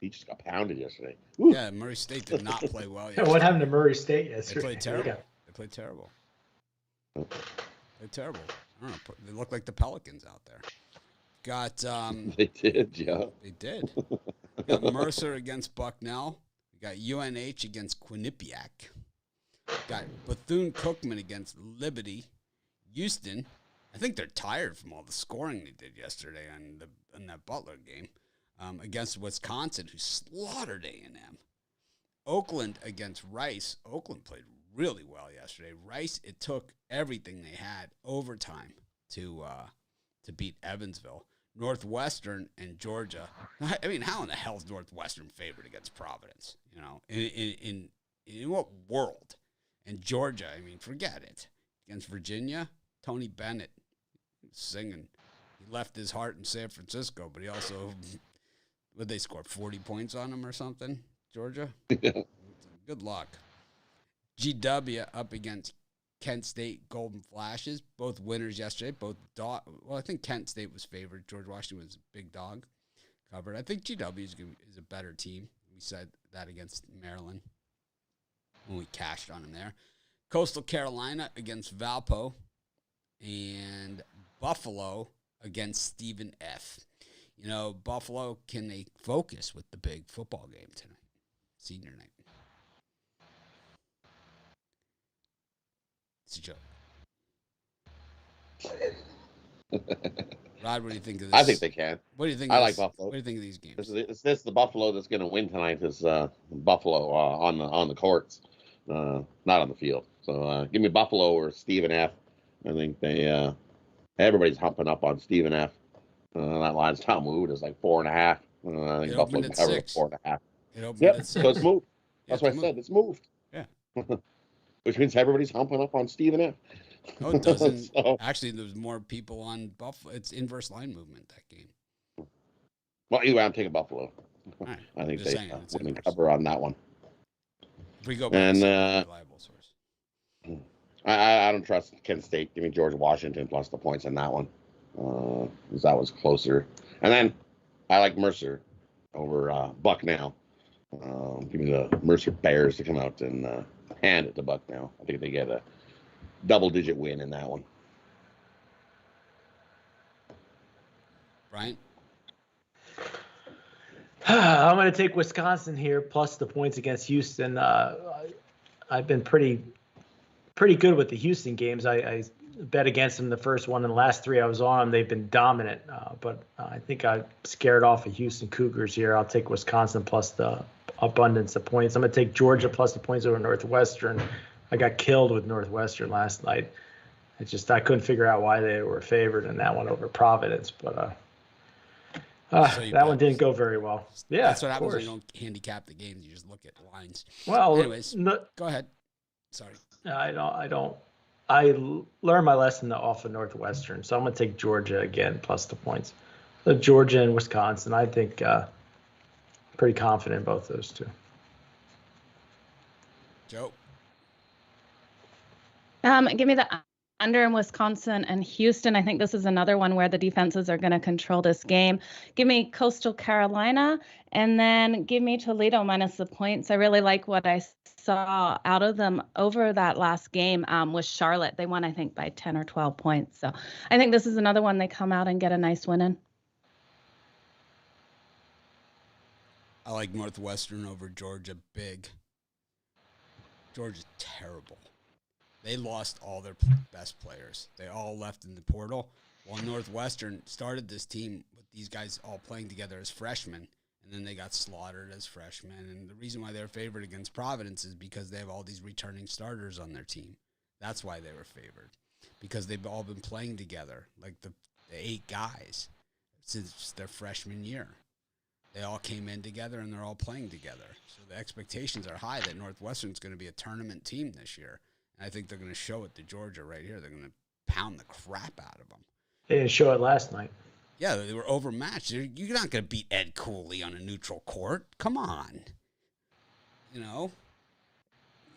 He just got pounded yesterday. Yeah, Murray State did not play well yesterday. What happened to Murray State yesterday? They played terrible. They played terrible. They're terrible. I don't know. They look like the Pelicans out there. Got They did, yeah. They did. Got Mercer against Bucknell. We got UNH against Quinnipiac. Got Bethune-Cookman against Liberty. Houston. I think they're tired from all the scoring they did yesterday on that Butler game. Against Wisconsin, who slaughtered A&M. Oakland against Rice. Oakland played really well yesterday. Rice, it took everything they had overtime to beat Evansville. Northwestern and Georgia. I mean, how in the hell is Northwestern favored against Providence? You know, in what world? And Georgia, I mean, forget it. Against Virginia, Tony Bennett singing. He left his heart in San Francisco, but he also, would they score 40 points on him or something? Georgia? Good luck. GW up against Kent State Golden Flashes. Both winners yesterday. Well, I think Kent State was favored. George Washington was a big dog. Covered. I think GW is a better team. We said that against Maryland when we cashed on them there. Coastal Carolina against Valpo. And Buffalo against Stephen F. You know, Buffalo, can they focus with the big football game tonight? Senior night. It's a joke. Rod, what do you think of this? I think they can. What do you think? I like Buffalo. What do you think of these games? Is this the Buffalo that's going to win tonight? Is Buffalo on the courts, not on the field? So give me Buffalo or Stephen F. I think they everybody's humping up on Stephen F. That line's not moved. It's like 4.5. I think Buffalo's covered at 4.5. Yep. So it's moved. That's what I said. It's moved. Yeah. Which means everybody's humping up on Stephen F. No, it doesn't. Actually, there's more people on Buffalo. It's inverse line movement, that game. Well, anyway, I'm taking Buffalo. Right. I think Just they saying, it's can inverse. cover on that one. If we go back And, to a reliable source. I don't trust Kent State. Give me George Washington plus the points in that one. Because that was closer. And then I like Mercer over Bucknell. Give me the Mercer Bears to come out and hand it to Bucknell. I think they get a double-digit win in that one. Brian? I'm going to take Wisconsin here plus the points against Houston. I've been pretty good with the Houston games. I bet against them the first one, and the last 3 I was on them, they've been dominant. But I think I scared off the Houston Cougars here. I'll take Wisconsin plus the abundance of points. I'm going to take Georgia plus the points over Northwestern. I got killed with Northwestern last night. I couldn't figure out why they were favored in that one over Providence, but that one didn't go very well. Yeah, that's what happens when you don't handicap the games. You just look at lines. Well, anyways, go ahead. Sorry. I learned my lesson off of Northwestern, so I'm going to take Georgia again plus the points. So Georgia and Wisconsin, I think pretty confident in both those two. Joe? Give me the under in Wisconsin and Houston. I think this is another one where the defenses are going to control this game. Give me Coastal Carolina, and then give me Toledo minus the points. I really like what I saw out of them over that last game with Charlotte. They won, I think, by 10 or 12 points. So I think this is another one they come out and get a nice win in. I like Northwestern over Georgia big. Georgia's terrible. They lost all their best players. They all left in the portal. While Northwestern started this team with these guys all playing together as freshmen, and then they got slaughtered as freshmen. And the reason why they're favored against Providence is because they have all these returning starters on their team. That's why they were favored, because they've all been playing together, like the 8 guys, since their freshman year. They all came in together, and they're all playing together. So the expectations are high that Northwestern's going to be a tournament team this year. I think they're going to show it to Georgia right here. They're going to pound the crap out of them. They didn't show it last night. Yeah, they were overmatched. You're not going to beat Ed Cooley on a neutral court. Come on. You know?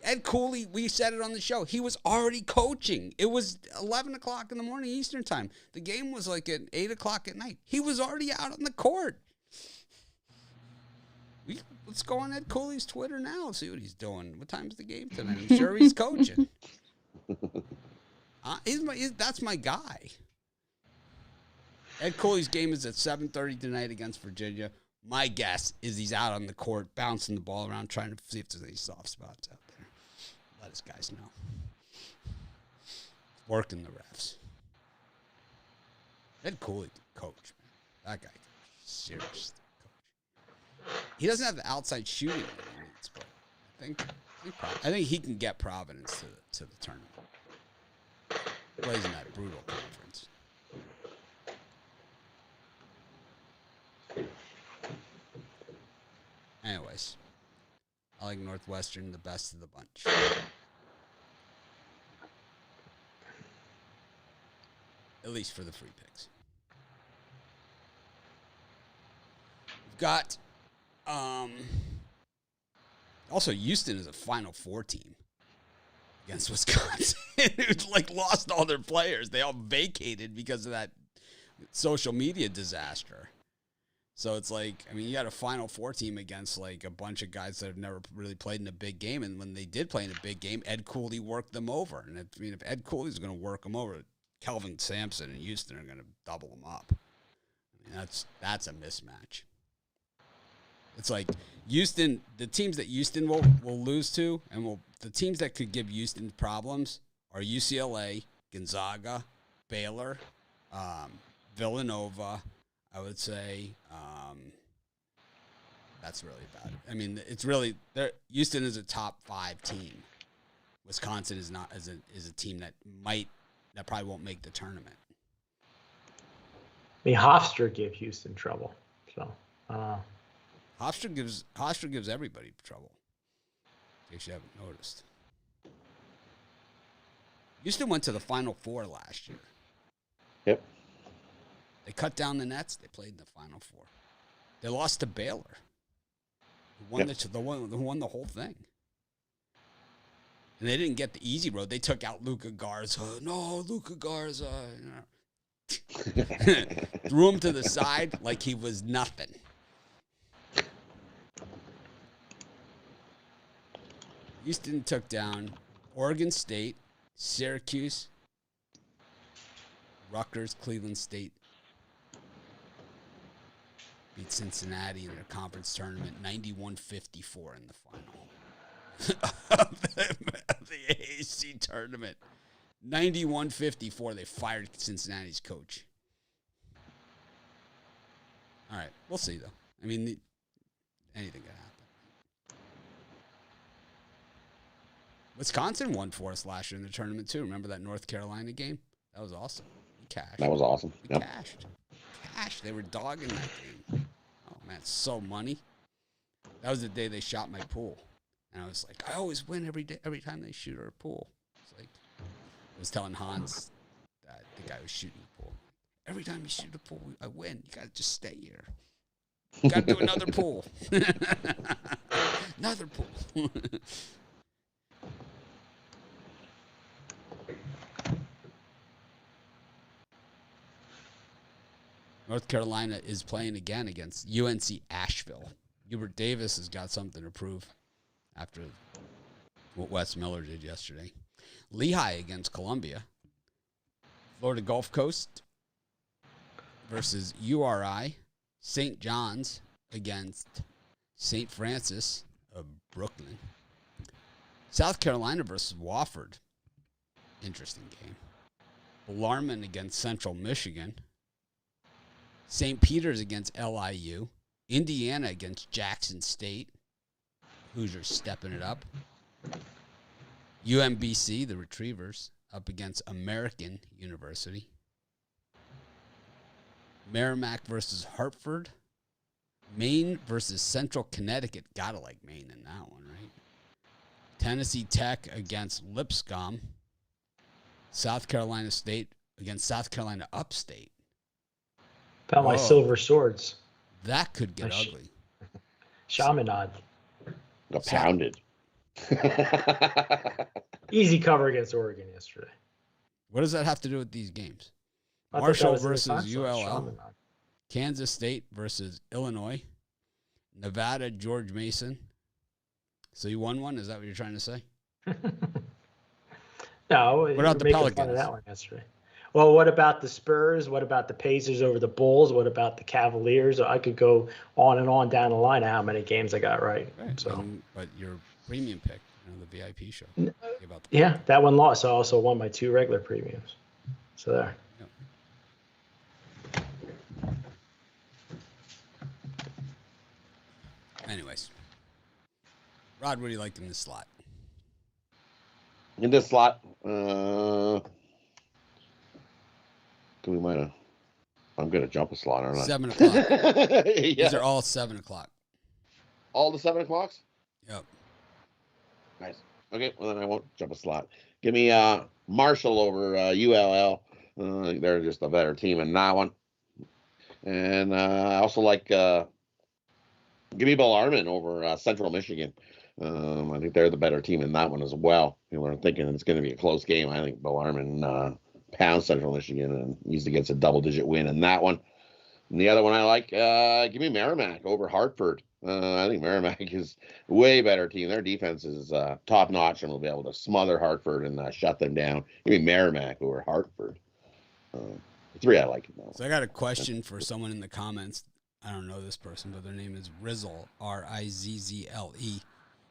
Ed Cooley, we said it on the show, he was already coaching. It was 11 o'clock in the morning Eastern time. The game was like at 8 o'clock at night. He was already out on the court. Let's go on Ed Cooley's Twitter now, see what he's doing. What time's the game tonight? I'm sure he's coaching. That's my guy. Ed Cooley's game is at 7:30 tonight against Virginia. My guess is he's out on the court, bouncing the ball around, trying to see if there's any soft spots out there. Let his guys know. Working the refs. Ed Cooley, coach. That guy, seriously. He doesn't have the outside shooting that he needs, but I think he can get Providence to the tournament. Plays in that brutal conference. Anyways, I like Northwestern the best of the bunch. At least for the free picks. We've got also Houston is a Final Four team against Wisconsin, who like lost all their players. They all vacated because of that social media disaster. So it's like, I mean, you got a Final Four team against like a bunch of guys that have never really played in a big game, and when they did play in a big game, Ed Cooley worked them over. And if Ed Cooley's going to work them over, Kelvin Sampson and Houston are going to double them up. I mean, that's a mismatch. It's like Houston, the teams that Houston will lose to, and the teams that could give Houston problems are UCLA, Gonzaga, Baylor, Villanova. I would say that's really about it. I mean, it's really Houston is a top 5 team. Wisconsin is not is a team that probably won't make the tournament. I mean, Hofstra gave Houston trouble, so. Hofstra gives everybody trouble, in case you haven't noticed. Houston went to the Final Four last year. Yep. They cut down the nets. They played in the Final Four. They lost to Baylor, who won the whole thing. And they didn't get the easy road. They took out Luka Garza. No, Luka Garza. Threw him to the side like he was nothing. Houston took down Oregon State, Syracuse, Rutgers, Cleveland State. Beat Cincinnati in their conference tournament, 91-54 in the final of the AAC tournament. 91-54. They fired Cincinnati's coach. All right, we'll see though. I mean, anything can happen. Wisconsin won for us last year in the tournament too. Remember that North Carolina game? That was awesome. We cashed. That was awesome. We cashed. They were dogging that game. Oh man, so money. That was the day they shot my pool, and I was like, I always win every time they shoot our pool. It's like, was telling Hans that the guy was shooting the pool. Every time you shoot a pool, I win. You got to just stay here. You got to do another pool. Another pool. North Carolina is playing again against UNC Asheville. Hubert Davis has got something to prove after what Wes Miller did yesterday. Lehigh against Columbia. Florida Gulf Coast versus URI. St. John's against St. Francis of Brooklyn. South Carolina versus Wofford. Interesting game. Bellarmine against Central Michigan. St. Peter's against LIU. Indiana against Jackson State. Hoosiers stepping it up. UMBC, the Retrievers, up against American University. Merrimack versus Hartford. Maine versus Central Connecticut. Gotta like Maine in that one, right? Tennessee Tech against Lipscomb. South Carolina State against South Carolina Upstate. Found my silver swords. That could get ugly. Chaminade. Got pounded. Easy cover against Oregon yesterday. What does that have to do with these games? I thought that Marshall was in the versus time slot, ULL. Chaminade. Kansas State versus Illinois. Nevada, George Mason. So you won one? Is that what you're trying to say? No. What about the making fun Pelicans? of that one yesterday. Well, what about the Spurs? What about the Pacers over the Bulls? What about the Cavaliers? I could go on and on down the line of how many games I got right. So, but your premium pick, the VIP show. Yeah, that one lost. I also won my 2 regular premiums. So there. Yep. Anyways, Rod, what do you like in this slot? In this slot, we might have. I'm gonna jump a slot, aren't I? 7 o'clock. Yeah. These are all 7 o'clock. All the 7 o'clocks? Yep. Nice. Okay, well then I won't jump a slot. Give me Marshall over ULL. They're just a better team in that one. And I also like give me Bellarmine over Central Michigan. I think they're the better team in that one as well. People are thinking it's going to be a close game. I think Bellarmine pounds Central Michigan and usually gets a double-digit win in that one. And the other one I like, give me Merrimack over Hartford. I think Merrimack is a way better team. Their defense is top-notch and will be able to smother Hartford and shut them down. Give me Merrimack over Hartford. 3 I like. So I got a question for someone in the comments. I don't know this person, but their name is Rizzle, Rizzle.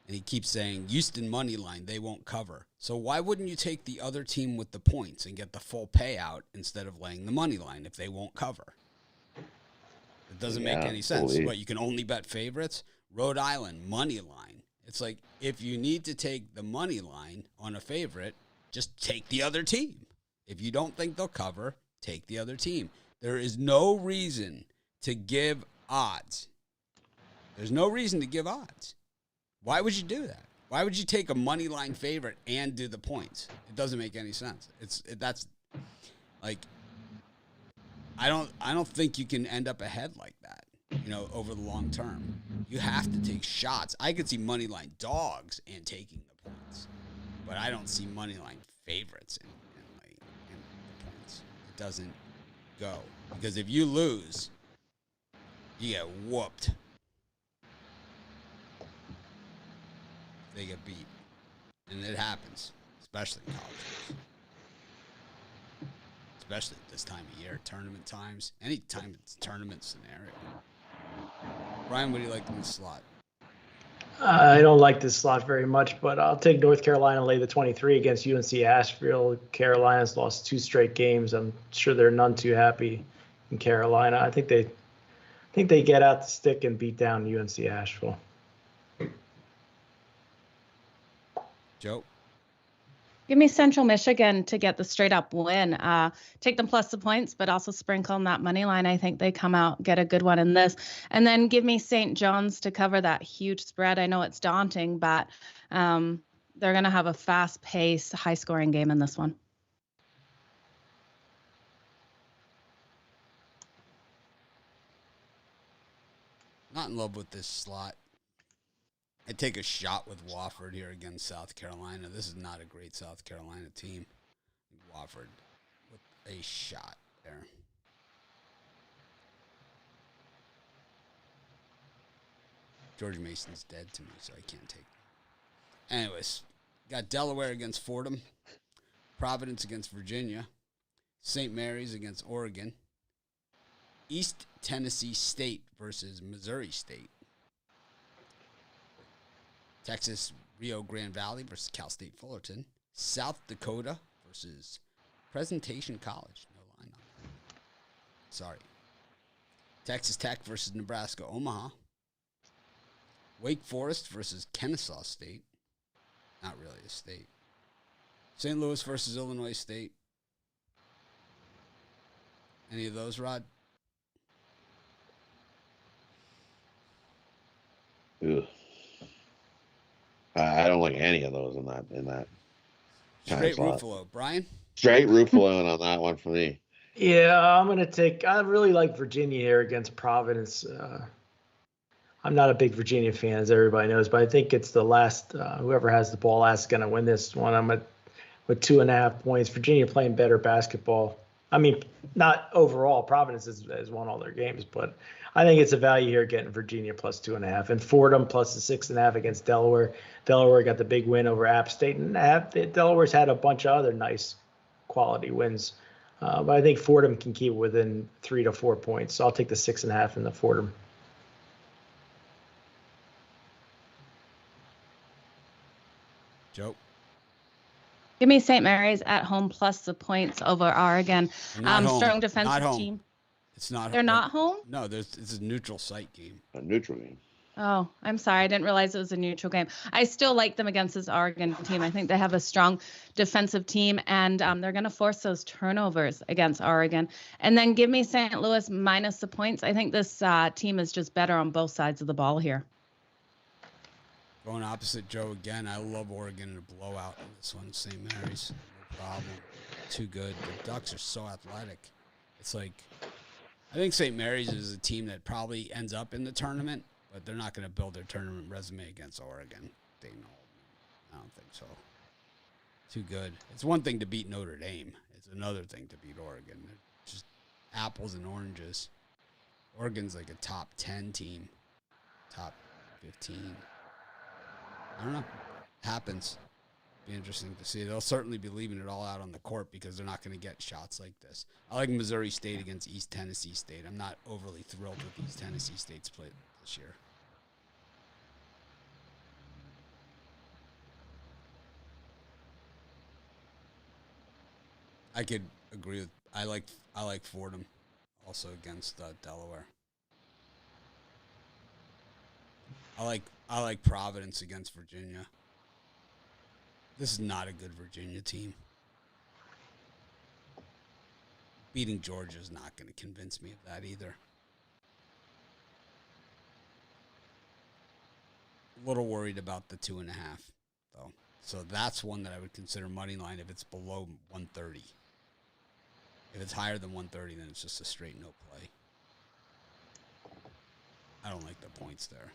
And he keeps saying, Houston money line, they won't cover. So why wouldn't you take the other team with the points and get the full payout instead of laying the money line if they won't cover? It doesn't make any sense. What, you can only bet favorites? Rhode Island, money line. It's like, if you need to take the money line on a favorite, just take the other team. If you don't think they'll cover, take the other team. There is no reason to give odds. There's no reason to give odds. Why would you do that? Why would you take a money line favorite and do the points? It doesn't make any sense. That's like, I don't think you can end up ahead like that, over the long term. You have to take shots. I could see money line dogs and taking the points, but I don't see money line favorites in the points. It doesn't go, because if you lose, you get whooped. They get beat. And it happens, especially in college. Especially at this time of year, tournament times, any time it's tournament scenario. Brian, what do you like in this slot? I don't like this slot very much, but I'll take North Carolina lay the 23 against UNC Asheville. Carolina's lost 2 straight games. I'm sure they're none too happy in Carolina. I think they get out the stick and beat down UNC Asheville. Joe? Give me Central Michigan to get the straight up win. Take them plus the points, but also sprinkle on that money line. I think they come out, get a good one in this. And then give me St. John's to cover that huge spread. I know it's daunting, but they're going to have a fast-paced, high-scoring game in this one. Not in love with this slot. I take a shot with Wofford here against South Carolina. This is not a great South Carolina team. Wofford with a shot there. George Mason's dead to me, so I can't take it. Anyways, got Delaware against Fordham, Providence against Virginia, St. Mary's against Oregon, East Tennessee State versus Missouri State, Texas Rio Grande Valley versus Cal State Fullerton, South Dakota versus Presentation College. No line on that. Sorry. Texas Tech versus Nebraska Omaha. Wake Forest versus Kennesaw State. Not really a state. St. Louis versus Illinois State. Any of those, Rod? Ugh. I don't like any of those in that. Straight Ruffalo. Brian? Straight Ruffalo on that one for me. Yeah, I'm going to take – I really like Virginia here against Providence. I'm not a big Virginia fan, as everybody knows, but I think it's the last whoever has the ball last is going to win this one. I'm with 2.5 points. Virginia playing better basketball. I mean, not overall. Providence has won all their games, but I think it's a value here getting Virginia plus 2.5. And Fordham plus the 6.5 against Delaware. Delaware got the big win over App State, and Delaware's had a bunch of other nice quality wins. But I think Fordham can keep it within 3 to 4 points. So I'll take the 6.5 in the Fordham. Joe? Give me St. Mary's at home plus the points over Oregon. Home. Strong defensive Not home. team. It's not. They're not home? No, it's a neutral site game. A neutral game. Oh, I'm sorry. I didn't realize it was a neutral game. I still like them against this Oregon team. I think they have a strong defensive team, and they're going to force those turnovers against Oregon. And then give me St. Louis minus the points. I think this team is just better on both sides of the ball here. Going opposite Joe again. I love Oregon in a blowout in this one. St. Mary's, no problem. Too good. The Ducks are so athletic. It's like, I think St. Mary's is a team that probably ends up in the tournament, but they're not going to build their tournament resume against Oregon. They know. I don't think so. Too good. It's one thing to beat Notre Dame. It's another thing to beat Oregon. They're just apples and oranges. Oregon's like a top 10 team. Top 15. I don't know. Happens. Be interesting to see. They'll certainly be leaving it all out on the court because they're not going to get shots like this. I like Missouri State against East Tennessee State. I'm not overly thrilled with East Tennessee State's play this year. I could agree with. I like Fordham also against Delaware. I like Providence against Virginia. This is not a good Virginia team. Beating Georgia is not going to convince me of that either. A little worried about the 2.5, though. So that's one that I would consider money line if it's below 130. If it's higher than 130, then it's just a straight no play. I don't like the points there.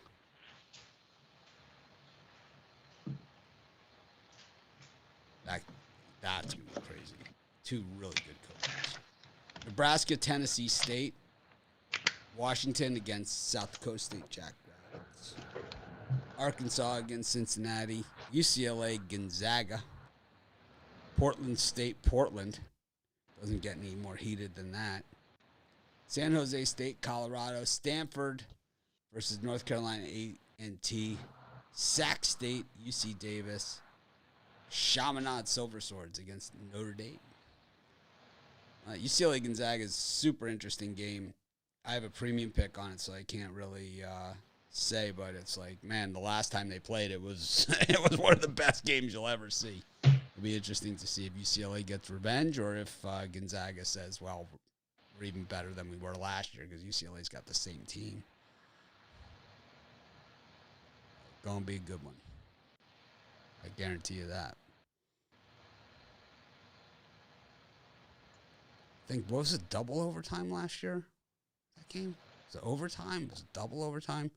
That's going to be crazy. Two really good coaches. Nebraska, Tennessee State. Washington against South Dakota State Jackrabbits. Arkansas against Cincinnati. UCLA, Gonzaga. Portland State, Portland. Doesn't get any more heated than that. San Jose State, Colorado. Stanford versus North Carolina A&T. Sac State, UC Davis. Chaminade Silver Swords against Notre Dame. UCLA Gonzaga is a super interesting game. I have a premium pick on it, so I can't really say, but it's like, man, the last time they played, it was one of the best games you'll ever see. It'll be interesting to see if UCLA gets revenge or if Gonzaga says, well, we're even better than we were last year because UCLA's got the same team. Gonna be a good one. I guarantee you that. I think, what was it, double overtime last year? That game? Was it overtime? Was it double overtime?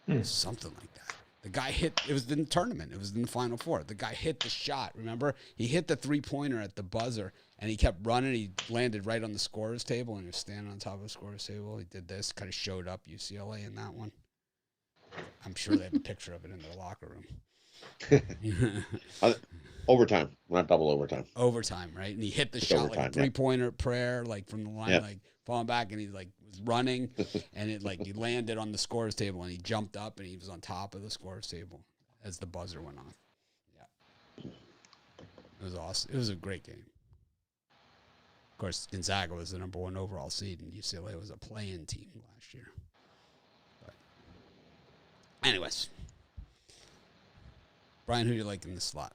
Hmm. Something like that. The guy hit, it was in the tournament. It was in the Final Four. The guy hit the shot, remember? He hit the three-pointer at the buzzer, and he kept running. He landed right on the scorer's table, and he was standing on top of the scorer's table. He did this, kind of showed up UCLA in that one. I'm sure they have a picture of it in their locker room. Overtime, not double overtime. Overtime, right? And he hit the shot like a three-pointer prayer, like from the line, like falling back, and he like was running, and it like he landed on the scorer's table, and he jumped up, and he was on top of the scorer's table as the buzzer went off. Yeah, it was awesome. It was a great game. Of course, Gonzaga was the number 1 overall seed, and UCLA was a play-in team last year. But anyways, Brian, who do you like in this slot?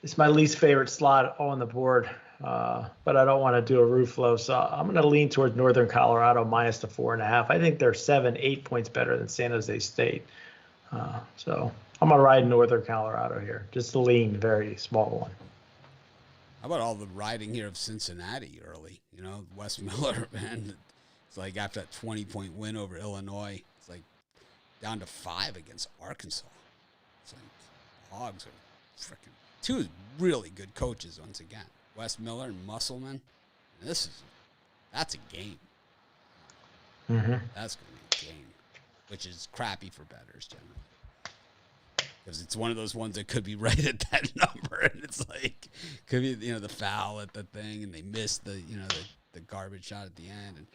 It's my least favorite slot on the board, but I don't want to do a Ruflo, so I'm going to lean towards Northern Colorado minus the 4.5. I think they're 7-8 points better than San Jose State. So I'm going to ride Northern Colorado here. Just a lean, very small one. How about all the riding here of Cincinnati early? You know, Wes Miller, man. It's like after that 20-point win over Illinois, it's like down to 5 against Arkansas. It's like the Hogs are freaking 2 really good coaches once again. Wes Miller and Musselman. That's a game. Mm-hmm. That's going to be a game, which is crappy for bettors generally. Because it's one of those ones that could be right at that number, and it's like could be the foul at the thing, and they missed the the garbage shot at the end,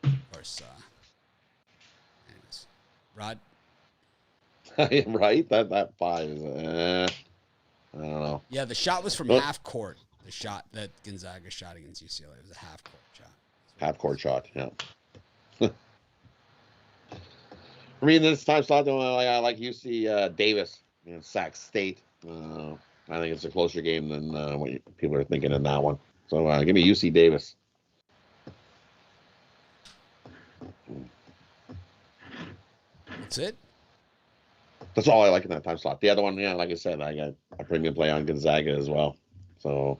and of course, anyways, Rod. Right, that 5 is I don't know. Yeah, the shot was from half court. The shot that Gonzaga shot against UCLA was a half court shot. Half court shot, yeah. I mean, this time slot, I like UC Davis, Sac State. I think it's a closer game than what people are thinking in that one. So give me UC Davis. That's it. That's all I like in that time slot. The other one, like I said, I got a premium play on Gonzaga as well. So.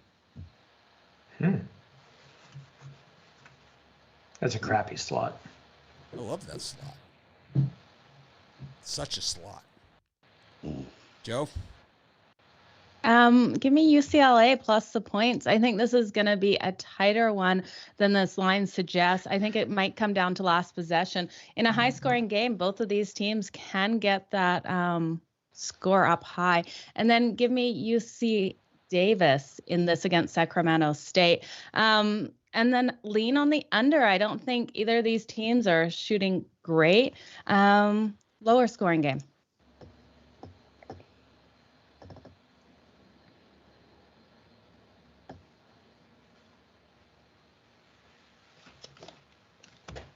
That's a crappy slot. I love that slot. Such a slot. Joe? Give me UCLA plus the points. I think this is going to be a tighter one than this line suggests. I think it might come down to last possession. In a high-scoring game, both of these teams can get that score up high. And then give me UC Davis in this against Sacramento State. And then lean on the under. I don't think either of these teams are shooting great. Lower scoring game.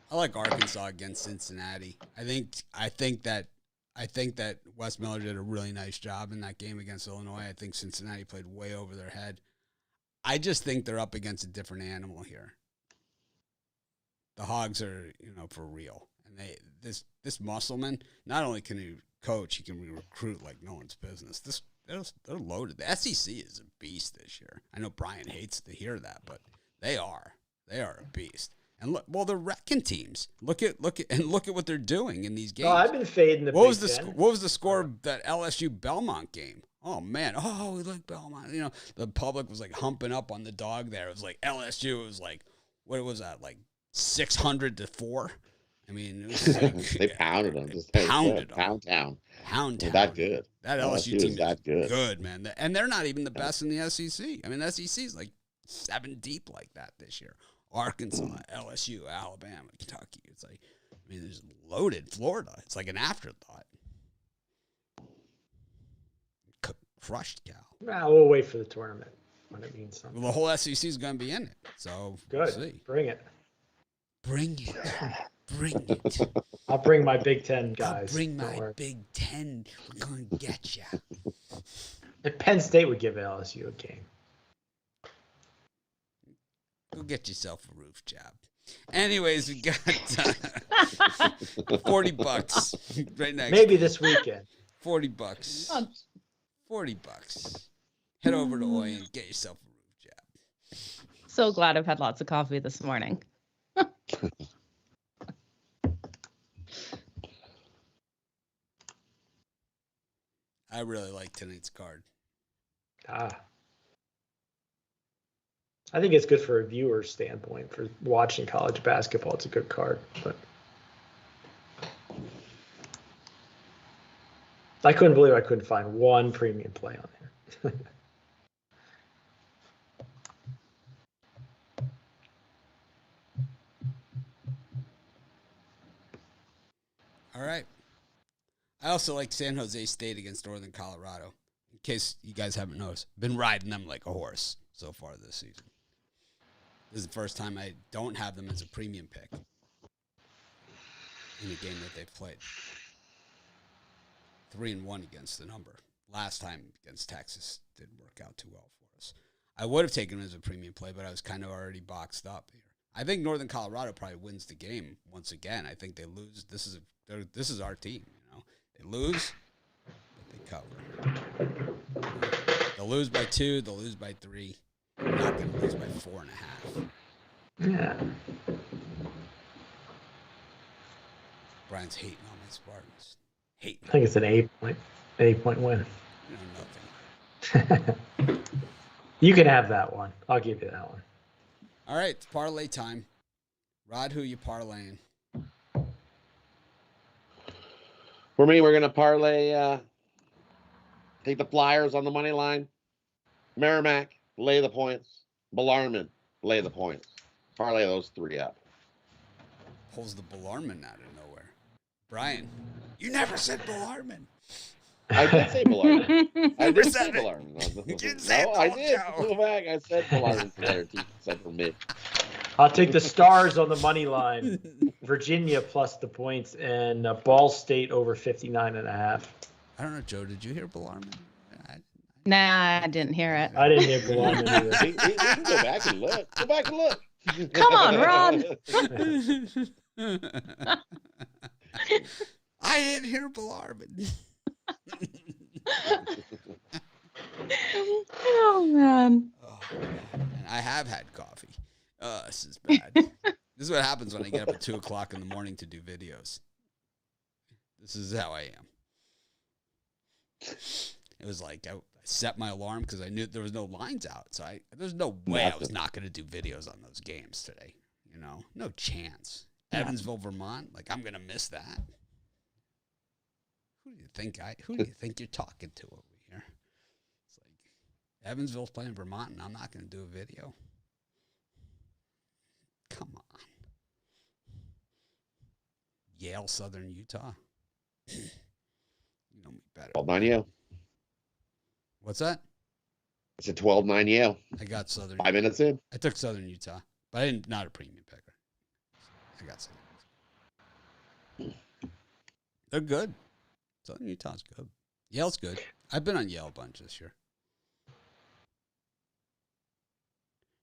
I like Arkansas against Cincinnati. I think that Wes Miller did a really nice job in that game against Illinois. I think Cincinnati played way over their head. I just think they're up against a different animal here. The Hogs are, for real. And this Musselman, not only can he coach, he can recruit like no one's business. They're loaded. The SEC is a beast this year. I know Brian hates to hear that, but they are. They are a beast. And look, they're wrecking teams. Look at what they're doing in these games. Oh, I've been fading the What Big was the score of that LSU Belmont game? Oh man, we like Belmont. The public was like humping up on the dog there. It was like LSU. It was like, what was that? Like 600-4. I mean, it was like, they pounded them. Pound town. They're that good. That LSU team is that good, man. And they're not even the best in the SEC. I mean, the SEC is like 7 deep like that this year. Arkansas, LSU, Alabama, Kentucky. It's like, there's loaded Florida. It's like an afterthought. Crushed Cal. We'll wait for the tournament when it means something. Well, the whole SEC is going to be in it. So good. We'll see. Bring it. Bring it. I'll bring my Big Ten guys. I'll bring my Big Ten. We're going to get you. If Penn State would give LSU a game. Go get yourself a roof job. Anyways, we got $40 right next. Maybe this weekend. $40. $40. Head over to Oi and get yourself a roof job. So glad I've had lots of coffee this morning. I really like tonight's card. I think it's good for a viewer standpoint for watching college basketball. It's a good card, but I couldn't believe I couldn't find one premium play on there. All right. I also like San Jose State against Northern Colorado. In case you guys haven't noticed, been riding them like a horse so far this season. This is the first time I don't have them as a premium pick in a game that they've played. 3-1 against the number. Last time against Texas didn't work out too well for us. I would have taken them as a premium play, but I was kind of already boxed up here. I think Northern Colorado probably wins the game once again. I think they lose. This is our team. They lose, but they cover. They'll lose by 2. They'll lose by 3. They're not going to lose by 4.5. Yeah. Brian's hating on my Spartans. Hating. I think it's an 8-point win. You know nothing. You can have that one. I'll give you that one. All right, it's parlay time. Rod, who you parlaying? For me, we're going to parlay, take the Flyers on the money line. Merrimack, lay the points. Bellarmine, lay the points. Parlay those 3 up. Pulls the Bellarmine out of nowhere. Brian, you never said Bellarmine. I did say Bellarmine. I did say it. Bellarmine. You didn't say it, No, I though, did. Joe. Go back. I said Bellarmine player team except for me. I'll take the Stars on the money line. Virginia plus the points and Ball State over 59.5. I don't know, Joe. Did you hear Bellarmine? Nah, I didn't heir it. I didn't hear Bellarmine either. We can go back and look. Go back and look. Come on, Rod. I didn't hear Bellarmine. Oh, man. Oh, and I have had coffee. This is bad. This is what happens when I get up at 2 o'clock in the morning to do videos. This is how I am. It was like I set my alarm because I knew there was no lines out. So there's no way I was not going to do videos on those games today. No chance. Yeah. Evansville, Vermont, like I'm going to miss that. Who do you think you're talking to over here? It's like Evansville's playing Vermont and I'm not going to do a video. Come on. Yale, Southern Utah. You know me better. 12-9 Yale. What's that? It's a 12-9 Yale. I got Southern. 5 minutes in. I took Southern Utah, but not a premium picker. I got Southern. They're good. Southern Utah's good. Yale's good. I've been on Yale a bunch this year.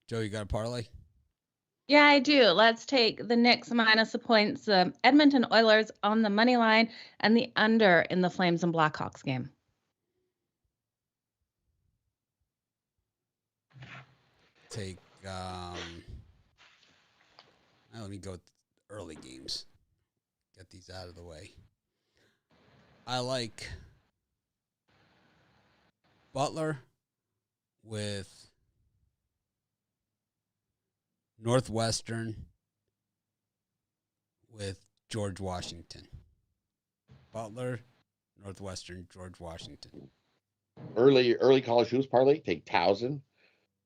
Joe, you got a parlay? Yeah, I do. Let's take the Knicks minus the points, Edmonton Oilers on the money line, and the under in the Flames and Blackhawks game. Take, let me go with early games. Get these out of the way. I like Butler with Northwestern with George Washington. Butler, Northwestern, George Washington. Early college hoops parlay. Take Towson,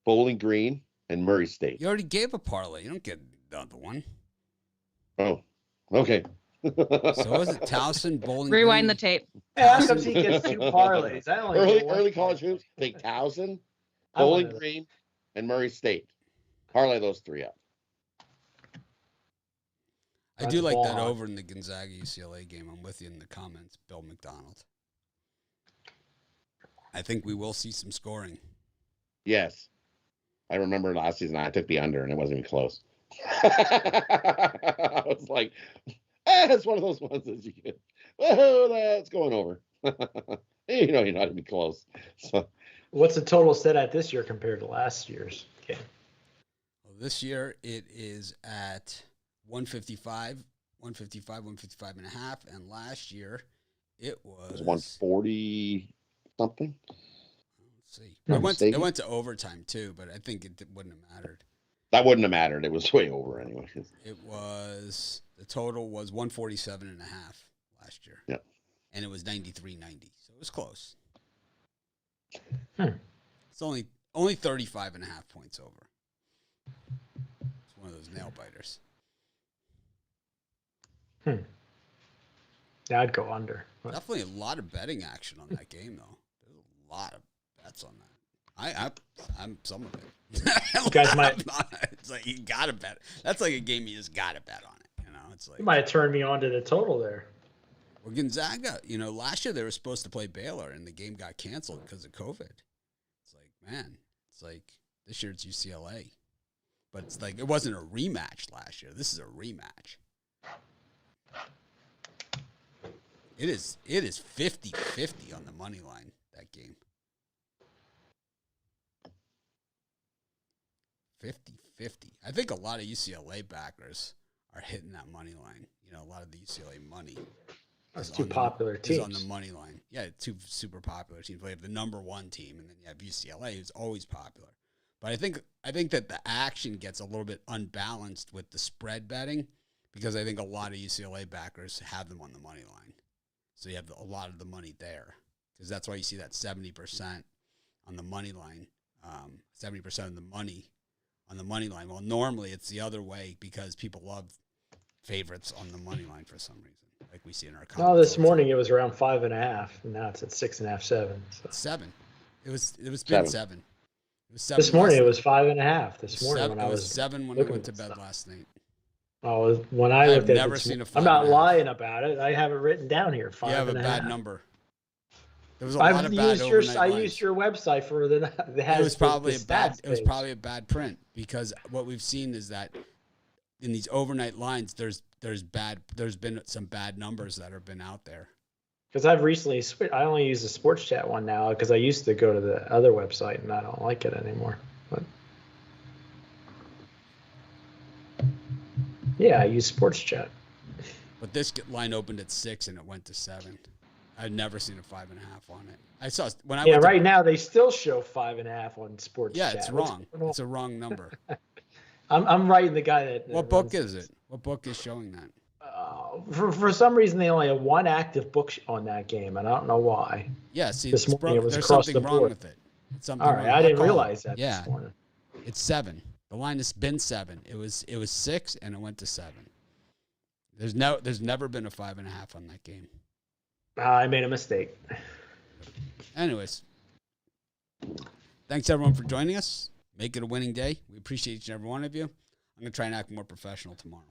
Bowling Green, and Murray State. You already gave a parlay. You don't get another one. Oh, okay. So was it Towson, Bowling Rewind Green? the tape. Yeah, how comes he gets 2 parlays? I only get one early parlay. college hoops. Take Towson, I Bowling wanted- Green, and Murray State. Parlay those 3 up. I do That's like that ball. over in the Gonzaga UCLA game. I'm with you in the comments, Bill McDonald. I think we will see some scoring. Yes. I remember last season I took the under and it wasn't even close. I was like, it's one of those ones that you get. Oh, that's going over. You're not even close. So What's the total set at this year compared to last year's game? Well, this year it is at 155 and a half, and last year it it was was 140. something. Let's see. Not It mistaken. went to overtime too, but I think it wouldn't have mattered. That wouldn't have mattered. It was way over anyway. The total was 147.5 last year. Yeah. And it was 93.90. So it was close. It's only 35.5 points over. It's one of those nail biters. Yeah, I'd go under. Definitely a lot of betting action on that game, though. There's a lot of bets on that. I'm some of it. You guys might. It's like you gotta bet. That's like a game you just gotta bet on it. You know, it's like You might have turned me on to the total there. well, Gonzaga. You know, last year they were supposed to play Baylor, and the game got canceled because of COVID. It's like, man, it's like this year it's UCLA, but it's like it wasn't a rematch last year. This is a rematch. It is 50-50 on the money line, that game. 50-50. I think a lot of UCLA backers are hitting that money line. You know, a lot of the UCLA money. That's two popular teams. Is on the money line. Yeah, two super popular teams. We have the number one team, and then you have UCLA, who's always popular. But I think that the action gets a little bit unbalanced with the spread betting because I think a lot of UCLA backers have them on the money line. So you have a lot of the money there because that's why you see that 70% on the money line, 70% of the money on the money line. Well, normally it's the other way because people love favorites on the money line for some reason, like we see in our. No, this morning it was around 5.5, and now it's at 6.5, 7. So. It's 7. It was been 7. It was 7. This morning it was 5.5. This morning when I was 7 when I went to bed last night. Oh, when I looked at never it, seen a I'm not 5.5. lying about it. I have it written down here. 5.5. You have a bad number. There was a lot of bad overnight I lines. used your website for the. It was probably the it was probably a bad print because what we've seen is that in these overnight lines, there's been some bad numbers that have been out there. Because I've recently switched. I only use the Sports Chat one now because I used to go to the other website and I don't like it anymore. But yeah, I use Sports Chat. But this line opened at 6 and it went to 7. I've never seen a 5.5 on it. I saw when I Yeah, went right now they still show 5.5 on Sports Yeah, Chat. it's wrong. It's a wrong number. I'm writing the guy that. What book is it? What book is showing that? For some reason they only have one active book on that game, and I don't know why. Yeah, see, This morning it was there's across something the wrong board. with it. It's something All right, wrong. I didn't I'll call realize it. that Yeah, this morning. it's 7. The line has been 7. It was 6 and it went to 7. There's never been a 5.5 on that game. I made a mistake. Anyways, thanks everyone for joining us. Make it a winning day. We appreciate each and every one of you. I'm gonna try and act more professional tomorrow.